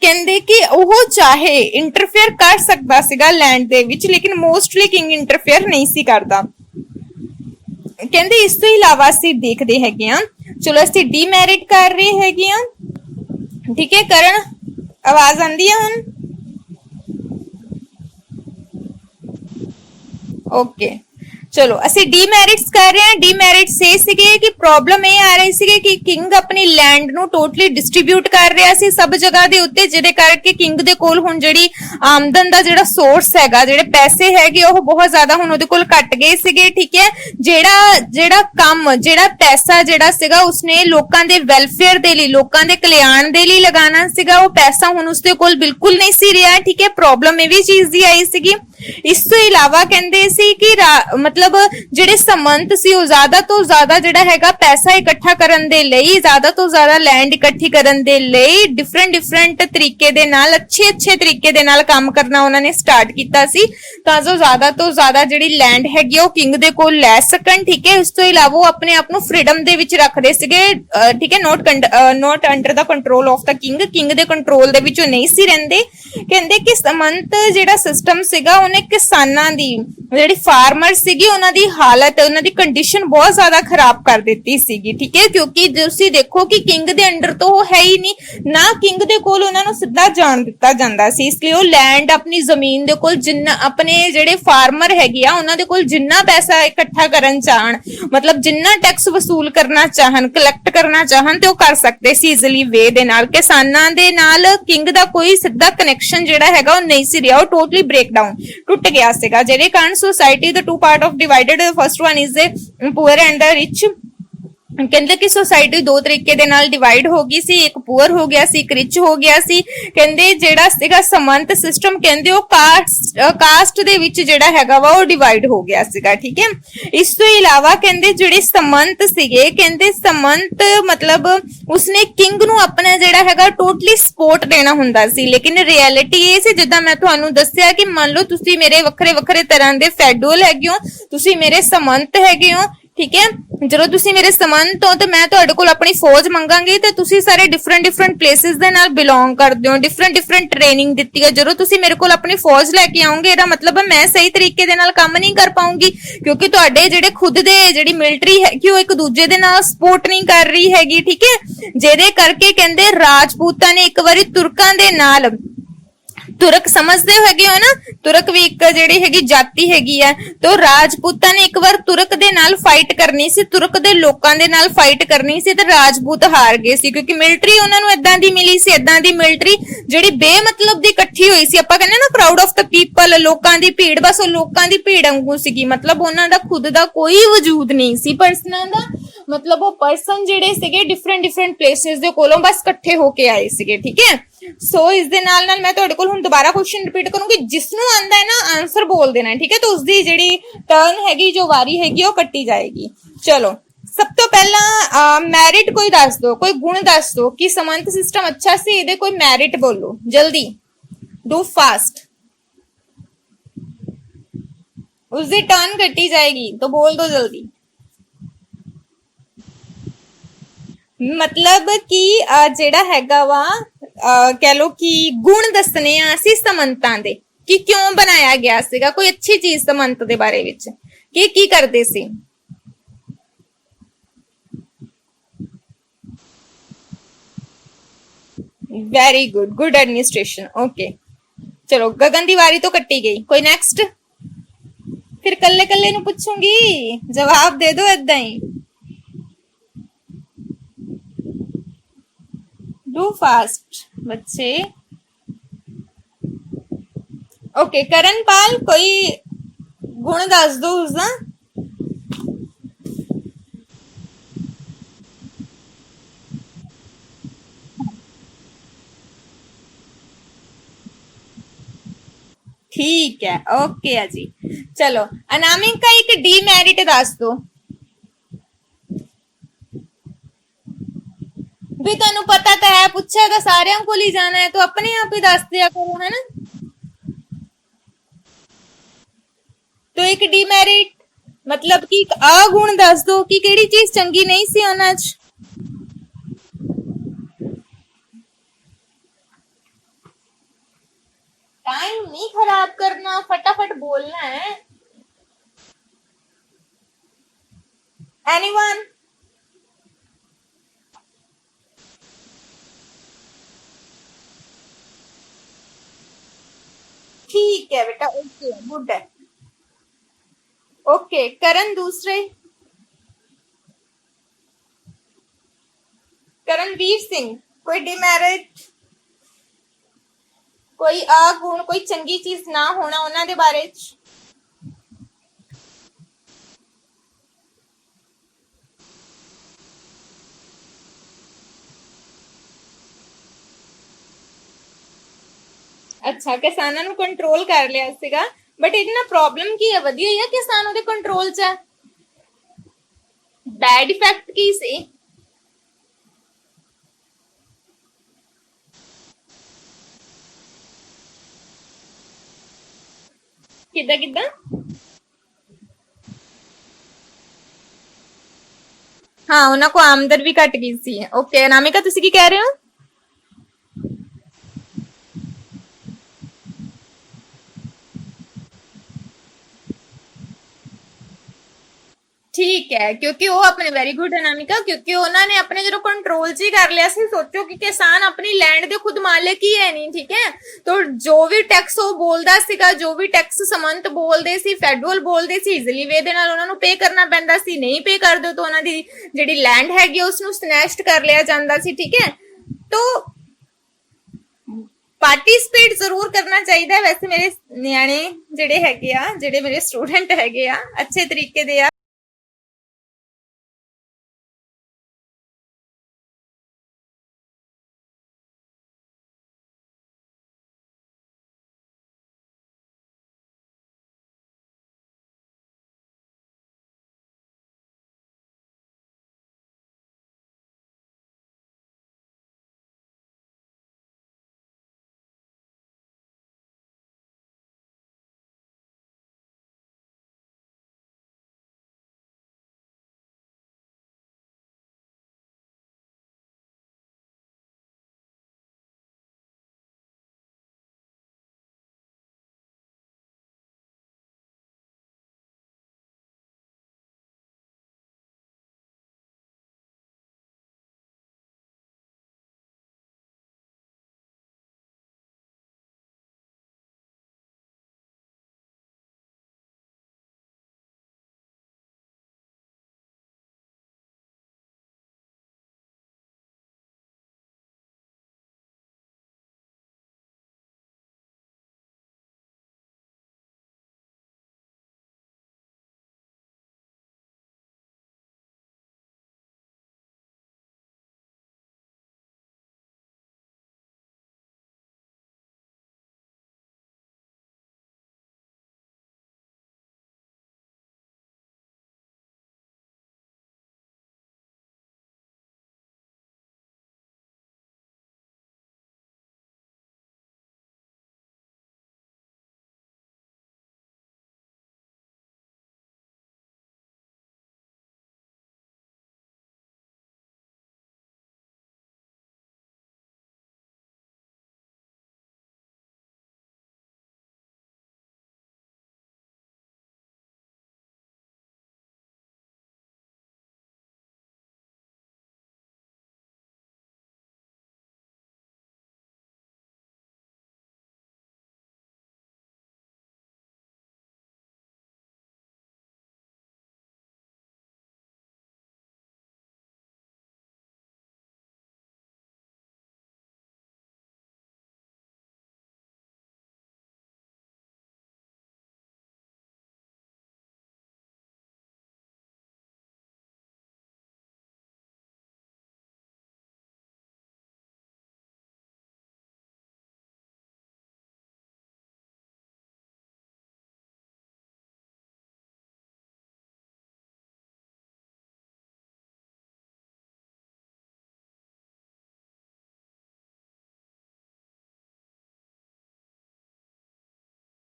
ਕਹਿੰਦੇ ਕਿ ਉਹ ਚਾਹੇ ਇੰਟਰਫੇਅਰ ਕਰ ਸਕਦਾ ਸੀਗਾ ਲੈਂਡ ਦੇ ਵਿੱਚ, ਲੇਕਿਨ ਮੋਸਟਲੀ ਕਿੰਗ ਇੰਟਰਫੇਅਰ ਨਹੀਂ ਸੀ ਕਰਦਾ। ਕਹਿੰਦੇ ਇਸ ਤੋਂ ਇਲਾਵਾ ਅਸੀਂ ਦੇਖਦੇ ਹੈਗੇ ਆ, ਚਲੋ ਅਸੀਂ ਡੀਮੈਰਿਟ ਕਰ ਰਹੇ ਹੈਗੇ ਆ। ਠੀਕ ਹੈ ਕਰਨ, ਆਵਾਜ਼ ਆਂਦੀ ਹੈ ਹੁਣ? ਓਕੇ, ਚਲੋ ਅਸੀਂ ਡੀਮੈਰਿਟਸ ਕਰ ਰਹੇ ਹਾਂ। ਡੀਮੈਰਿਟਸ ਇਹ ਸੀਗੇ ਕਿ ਪ੍ਰੋਬਲਮ ਇਹ ਆ ਰਹੀ ਸੀਗੀ ਕਿ ਕਿੰਗ ਆਪਣੀ ਲੈਂਡ ਨੂੰ ਟੋਟਲੀ ਡਿਸਟ੍ਰੀਬਿਊਟ ਕਰ ਰਿਹਾ ਸੀ ਸਭ ਜਗ੍ਹਾ ਦੇ ਉੱਤੇ, ਜਿਹਦੇ ਕਰਕੇ ਕਿੰਗ ਦੇ ਕੋਲ ਹੁਣ ਜਿਹੜੀ ਆਮਦਨ ਦਾ ਜਿਹੜਾ ਸੋਰਸ ਹੈਗਾ, ਜਿਹੜੇ ਪੈਸੇ ਹੈਗੇ ਉਹ ਬਹੁਤ ਜ਼ਿਆਦਾ ਹੁਣ ਉਹਦੇ ਕੋਲ ਘਟ ਗਏ ਸੀਗੇ। ਠੀਕ ਹੈ, ਜਿਹੜਾ ਕੰਮ, ਜਿਹੜਾ ਪੈਸਾ ਜਿਹੜਾ ਸੀਗਾ ਉਸਨੇ ਲੋਕਾਂ ਦੇ ਵੈਲਫੇਅਰ ਦੇ ਲਈ, ਲੋਕਾਂ ਦੇ ਕਲਿਆਣ ਦੇ ਲਈ ਲਗਾਉਣਾ ਸੀਗਾ, ਉਹ ਪੈਸਾ ਹੁਣ ਉਸਦੇ ਕੋਲ ਬਿਲਕੁਲ ਨਹੀਂ ਸੀ ਰਿਹਾ। ਠੀਕ ਹੈ, ਪ੍ਰੋਬਲਮ ਇਹ ਵੀ ਚੀਜ਼ ਦੀ ਆਈ ਸੀਗੀ। ਇਸ ਤੋਂ ਇਲਾਵਾ ਕਹਿੰਦੇ ਸੀ ਕਿ ਮਤਲਬ ਜਿਹੜੇ ਸਮੰਤ ਸੀ ਉਹ ਜ਼ਿਆਦਾ ਤੋਂ ਜ਼ਿਆਦਾ ਜਿਹੜਾ ਹੈਗਾ ਪੈਸਾ ਇਕੱਠਾ ਕਰਨ ਦੇ ਲਈ, ਜ਼ਿਆਦਾ ਤੋਂ ਜ਼ਿਆਦਾ ਲੈਂਡ ਇਕੱਠੀ ਕਰਨ ਦੇ ਲਈ ਡਿਫਰੈਂਟ ਤਰੀਕੇ ਦੇ ਨਾਲ, ਅੱਛੇ ਤਰੀਕੇ ਦੇ ਨਾਲ ਕੰਮ ਕਰਨਾ ਉਹਨਾਂ ਨੇ ਸਟਾਰਟ ਕੀਤਾ ਸੀ, ਤਾਂ ਜੋ ਜ਼ਿਆਦਾ ਤੋਂ ਜ਼ਿਆਦਾ ਜਿਹੜੀ ਲੈਂਡ ਹੈਗੀ ਉਹ ਕਿੰਗ ਦੇ ਕੋਲ ਲੈ ਸਕਣ। ਠੀਕ ਹੈ, ਇਸ ਤੋਂ ਇਲਾਵਾ ਉਹ ਆਪਣੇ ਆਪ ਨੂੰ ਫ੍ਰੀडम ਦੇ ਵਿੱਚ ਰੱਖਦੇ ਸੀਗੇ। ਠੀਕ ਹੈ, note under the control of the king ਦੇ ਕੰਟਰੋਲ ਦੇ ਵਿੱਚ ਉਹ ਨਹੀਂ ਸੀ ਰਹਿੰਦੇ। ਕਹਿੰਦੇ ਕਿ ਸਮੰਤ ਜਿਹੜਾ ਸਿਸਟਮ ਸੀਗਾ ਉਹਨੇ ਕਿਸਾਨਾਂ ਦੀ, ਜਿਹੜੀ ਫਾਰਮਰ ਸੀਗੀ, ਉਹਨਾਂ ਦੀ ਹਾਲਤ, ਉਹਨਾਂ ਦੀ ਕੰਡੀਸ਼ਨ ਬਹੁਤ ਜ਼ਿਆਦਾ ਖਰਾਬ ਕਰ ਦਿੱਤੀ ਸੀਗੀ। ਠੀਕ ਹੈ, ਕਿਉਂਕਿ ਤੁਸੀਂ ਦੇਖੋ ਕਿ ਕਿੰਗ ਦੇ ਅੰਡਰ ਤੋਂ ਉਹ ਹੈ ਹੀ ਨਹੀਂ, ਨਾ ਕਿੰਗ ਦੇ ਕੋਲ ਉਹਨਾਂ ਨੂੰ ਸਿੱਧਾ ਜਾਣ ਦਿੱਤਾ ਜਾਂਦਾ ਸੀ। ਇਸ ਲਈ ਉਹ ਲੈਂਡ, ਆਪਣੀ ਜ਼ਮੀਨ ਦੇ ਕੋਲ ਜਿੰਨਾ, ਆਪਣੇ ਜਿਹੜੇ ਫਾਰਮਰ ਹੈਗੇ ਆ ਉਹਨਾਂ ਦੇ ਕੋਲ ਜਿੰਨਾ ਪੈਸਾ ਇਕੱਠਾ ਕਰਨ ਚਾਹਣ, ਮਤਲਬ ਜਿੰਨਾ ਟੈਕਸ ਵਸੂਲ ਕਰਨਾ ਚਾਹਣ, ਕਲੈਕਟ ਕਰਨਾ ਚਾਹਣ, ਤੇ ਉਹ ਕਰ ਸਕਦੇ ਸੀ ਈਜ਼ੀਲੀ ਵੇ ਦੇ ਨਾਲ। ਕਿਸਾਨਾਂ ਦੇ ਨਾਲ ਕਿੰਗ ਦਾ ਕੋਈ ਸਿੱਧਾ ਕਨੈਕਸ਼ਨ ਜਿਹੜਾ ਹੈਗਾ ਉਹ ਨਹੀਂ ਸੀ ਰਿਹਾ, ਉਹ ਟੋਟਲੀ ਬ੍ਰੇਕਡਾਊਨ, ਟੁੱਟ ਗਿਆ ਸੀਗਾ, ਜਿਹਦੇ ਕਾਰਨ society the two part of divided, the first one is the poor and the rich। ਕਹਿੰਦੇ ਕਿ ਸੋਸਾਇਟੀ ਦੋ ਤਰੀਕੇ ਦੇ ਨਾਲ ਡਿਵਾਈਡ ਹੋ ਗਈ ਸੀ, ਇੱਕ ਪੂਅਰ ਹੋ ਗਿਆ ਸੀ, ਇੱਕ ਰਿਚ ਹੋ ਗਿਆ ਸੀ। ਕਹਿੰਦੇ ਜਿਹੜਾ ਸੀਗਾ ਸਮੰਤ ਸਿਸਟਮ, ਕਹਿੰਦੇ ਉਹ ਕਾਸਟ ਦੇ ਵਿੱਚ ਜਿਹੜਾ ਹੈਗਾ ਵਾ ਉਹ ਡਿਵਾਈਡ ਹੋ ਗਿਆ ਸੀਗਾ। ਠੀਕ ਹੈ, ਇਸ ਤੋਂ ਇਲਾਵਾ ਕਹਿੰਦੇ ਜਿਹੜੇ ਸਮੰਤ ਸੀਗੇ, ਕਹਿੰਦੇ ਸਮੰਤ ਮਤਲਬ ਉਸਨੇ ਕਿੰਗ ਨੂੰ ਆਪਣਾ ਜਿਹੜਾ ਹੈਗਾ ਟੋਟਲੀ ਸਪੋਰਟ ਦੇਣਾ ਹੁੰਦਾ ਸੀ, ਲੇਕਿਨ ਰਿਐਲਿਟੀ ਇਹ ਸੀ, ਜਿੱਦਾਂ ਮੈਂ ਤੁਹਾਨੂੰ ਦੱਸਿਆ ਕਿ ਮੰਨ ਲਓ ਤੁਸੀਂ ਮੇਰੇ ਵੱਖਰੇ ਤਰ੍ਹਾਂ ਦੇ ਫੈਡਰਲ ਹੈਗੇ ਹੋ, ਤੁਸੀਂ ਮੇਰੇ ਸਮੰਤ ਹੈਗੇ ਹੋ। ਠੀਕ ਹੈ, ਜਦੋਂ ਤੁਸੀਂ ਮੇਰੇ ਸਮੰਤ ਹੋ ਤੇ ਮੈਂ ਤੁਹਾਡੇ ਕੋਲ ਆਪਣੀ ਫੌਜ ਮੰਗਾਂਗੀ, ਤੇ ਤੁਸੀਂ ਸਾਰੇ ਡਿਫਰੈਂਟ ਪਲੇਸਿਸ ਦੇ ਨਾਲ ਬਿਲੋਂਗ ਕਰਦੇ ਹੋ, ਡਿਫਰੈਂਟ ਟ੍ਰੇਨਿੰਗ ਦਿੱਤੀ ਹੈ। ਜਦੋਂ ਤੁਸੀਂ ਮੇਰੇ ਕੋਲ ਆਪਣੀ ਫੌਜ ਲੈ ਕੇ ਆਓਗੇ, ਇਹਦਾ ਮਤਲਬ ਮੈਂ ਸਹੀ ਤਰੀਕੇ ਦੇ ਨਾਲ ਕੰਮ ਨਹੀਂ ਕਰ ਪਾਉਂਗੀ, ਕਿਉਂਕਿ ਤੁਹਾਡੇ ਜਿਹੜੇ ਖੁਦ ਦੇ ਜਿਹੜੀ ਮਿਲਟਰੀ ਹੈਗੀ ਉਹ ਇੱਕ ਦੂਜੇ ਦੇ ਨਾਲ ਸਪੋਰਟ ਨਹੀਂ ਕਰ ਰਹੀ ਹੈਗੀ। ਠੀਕ ਹੈ, ਜਿਹਦੇ ਕਰਕੇ ਕਹਿੰਦੇ ਰਾਜਪੂਤਾਂ ਨੇ ਇੱਕ ਵਾਰੀ ਤੁਰਕਾਂ ਦੇ ਨਾਲ, ਤੁਰਕ ਸਮਝਦੇ ਹੈਗੇ ਹੋ ਨਾ, ਤੁਰਕ ਵੀ ਇੱਕ ਜਿਹੜੀ ਹੈਗੀ ਜਾਤੀ ਹੈਗੀ ਆ, ਤੇ ਰਾਜਪੂਤਾਂ ਨੇ ਇੱਕ ਵਾਰ ਤੁਰਕ ਦੇ ਨਾਲ ਫਾਈਟ ਕਰਨੀ ਸੀ, ਤੁਰਕ ਦੇ ਲੋਕਾਂ ਦੇ ਨਾਲ ਫਾਈਟ ਕਰਨੀ ਸੀ, ਤੇ ਰਾਜਪੂਤ ਹਾਰ ਗਏ ਸੀ, ਕਿਉਂਕਿ ਮਿਲਟਰੀ ਉਹਨਾਂ ਨੂੰ ਏਦਾਂ ਦੀ ਮਿਲੀ ਸੀ, ਏਦਾਂ ਦੀ ਮਿਲਟਰੀ ਜਿਹੜੀ ਬੇਮਤਲਬ ਦੀ ਇਕੱਠੀ ਹੋਈ ਸੀ। ਆਪਾਂ ਕਹਿੰਦੇ ਨਾ ਕਰਾਊਡ ਆਫ ਦ ਪੀਪਲ, ਲੋਕਾਂ ਦੀ ਭੀੜ, ਬਸ ਉਹ ਲੋਕਾਂ ਦੀ ਭੀੜ ਵਾਂਗੂ ਸੀਗੀ, ਮਤਲਬ ਉਹਨਾਂ ਦਾ ਖੁਦ ਦਾ ਕੋਈ ਵਜੂਦ ਨਹੀਂ ਸੀ ਪਰਸਨਾਂ ਦਾ, ਮਤਲਬ ਉਹ ਪਰਸਨ ਜਿਹੜੇ ਸੀਗੇ ਡਿਫਰੈਂਟ ਪਲੇਸਿਸ ਦੇ ਕੋਲੋਂ ਬਸ ਇਕੱਠੇ ਹੋ ਕੇ ਆਏ ਸੀਗੇ। ਠੀਕ ਹੈ, ਸੋ ਇਸ ਦੇ ਨਾਲ ਮੈਂ ਤੁਹਾਡੇ ਕੋਲ ਹੁਣ ਦੁਬਾਰਾ ਕੁਐਸਚਨ ਰਿਪੀਟ ਕਰੂੰਗੀ, ਜਿਸ ਨੂੰ ਆਂਦਾ ਹੈ ਨਾ ਆਨਸਰ ਬੋਲ ਦੇਣਾ। ਠੀਕ ਹੈ, ਤਾਂ ਉਸਦੀ ਜਿਹੜੀ ਟਰਨ ਹੈਗੀ, ਜੋ ਵਾਰੀ ਹੈਗੀ ਉਹ ਕੱਟੀ ਜਾਏਗੀ। ਚਲੋ, ਸਭ ਤੋਂ ਪਹਿਲਾਂ ਮੈਰਿਟ ਕੋਈ ਦੱਸ ਦੋ, ਕੋਈ ਗੁਣ ਦੱਸ ਦੋ ਕਿ ਸਮੰਤ ਸਿਸਟਮ ਅੱਛਾ ਸੀ, ਇਹਦੇ ਕੋਈ ਮੈਰਿਟ ਬੋਲੋ ਜਲਦੀ, ਡੂ ਫਾਸਟ, ਉਸਦੀ ਟਰਨ ਕੱਟੀ ਜਾਏਗੀ, तो बोल दो जल्दी। मतलब कि ਜਿਹੜਾ ਹੈਗਾ ਵਾ ਕਹਿ ਲੋ ਕਿ ਗੁਣ ਦੱਸਨੇ ਆ ਅਸੀਂ ਸਮੰਤਾਂ ਦੇ ਕਿ ਕਿਉਂ ਬਣਾਇਆ ਗਿਆ ਸੀਗਾ, ਕੋਈ ਅੱਛੀ ਚੀਜ਼ ਸਮੰਤ ਦੇ ਬਾਰੇ ਵਿੱਚ ਕਿ ਕੀ ਕਰਦੇ ਸੀ। Very good administration. ओके, चलो गगन की वारी तो कट्टी गई, कोई नेक्स्ट, फिर कल्ले कल्ले नू पूछूंगी, जवाब दे दो इदा ही, डू फास्ट बच्चे। ਓਕੇ ਕਰਨਪਾਲ, ਕੋਈ ਗੁਣ ਦੱਸ ਦੋ ਉਸਦਾ। ਠੀਕ ਹੈ, ਓਕੇ ਆ ਜੀ। ਚਲੋ ਅਨਾਮਿਕਾ ਇੱਕ ਡੀਮੈਰਿਟ ਦੱਸ ਦੋ ਵੀ। ਤੁਹਾਨੂੰ ਪਤਾ ਤਾਂ ਹੈ, ਪੁੱਛਿਆ ਤਾਂ ਸਾਰਿਆਂ ਕੋਲ ਹੀ ਜਾਣਾ ਹੈ, ਤਾਂ ਆਪਣੇ ਆਪ ਹੀ ਦੱਸ ਦਿਆ ਕਰੋ, ਹੈ ਨਾ। तो एक डीमेरिट मतलब कि अगुण दस दो कि केड़ी चीज चंगी नहीं सी उन्हां च। टाइम नहीं खराब करना, फटाफट बोलना है। एनीवन? ठीक है बेटा, ओके, गुड है। ओके करण, दूसरे करणवीर सिंह, कोई डिमेरिट, कोई अगुण, कोई चंगी चीज ना होना उन्हां दे बारे च। अच्छा, किसानां नूं कंट्रोल कर लिया सीगा, बट इहदे नाल प्रॉब्लम की है? वधिया ही है किसान उहदे कंट्रोल च है। बैड इफेक्ट की सी? किदा किदा? हाँ, उन्हां को आमदन भी घट गई सी। ओके अनामिका, तुसी की कह रहे हो? ठीक है, क्योंकि वो अपने वेरी गुड अनामिका, क्योंकि उन्होंने अपने जो कंट्रोल च ही कर लिया सी। सोचो कि किसान अपनी लैंड दे खुद मालिक ही है नहीं, ठीक है। तो जो भी टैक्स वो बोलदा सीगा, जो भी टैक्स समंत बोलदे सी, फेडरल बोलदे सी, इजीली वे दे नाल उन्हां नूं पे करना पैंदा सी। नहीं पे कर दो तो उन्हां दी जिहड़ी लैंड हैगी उसनूं स्नैच्ड कर लिया जांदा सी, ठीक है। तो पार्टिसिपेट जरूर करना चाहिए। वैसे मेरे न्याणे जिहड़े हैगे आ, जिहड़े मेरे स्टूडेंट हैगे आ, अच्छे तरीके दे आ।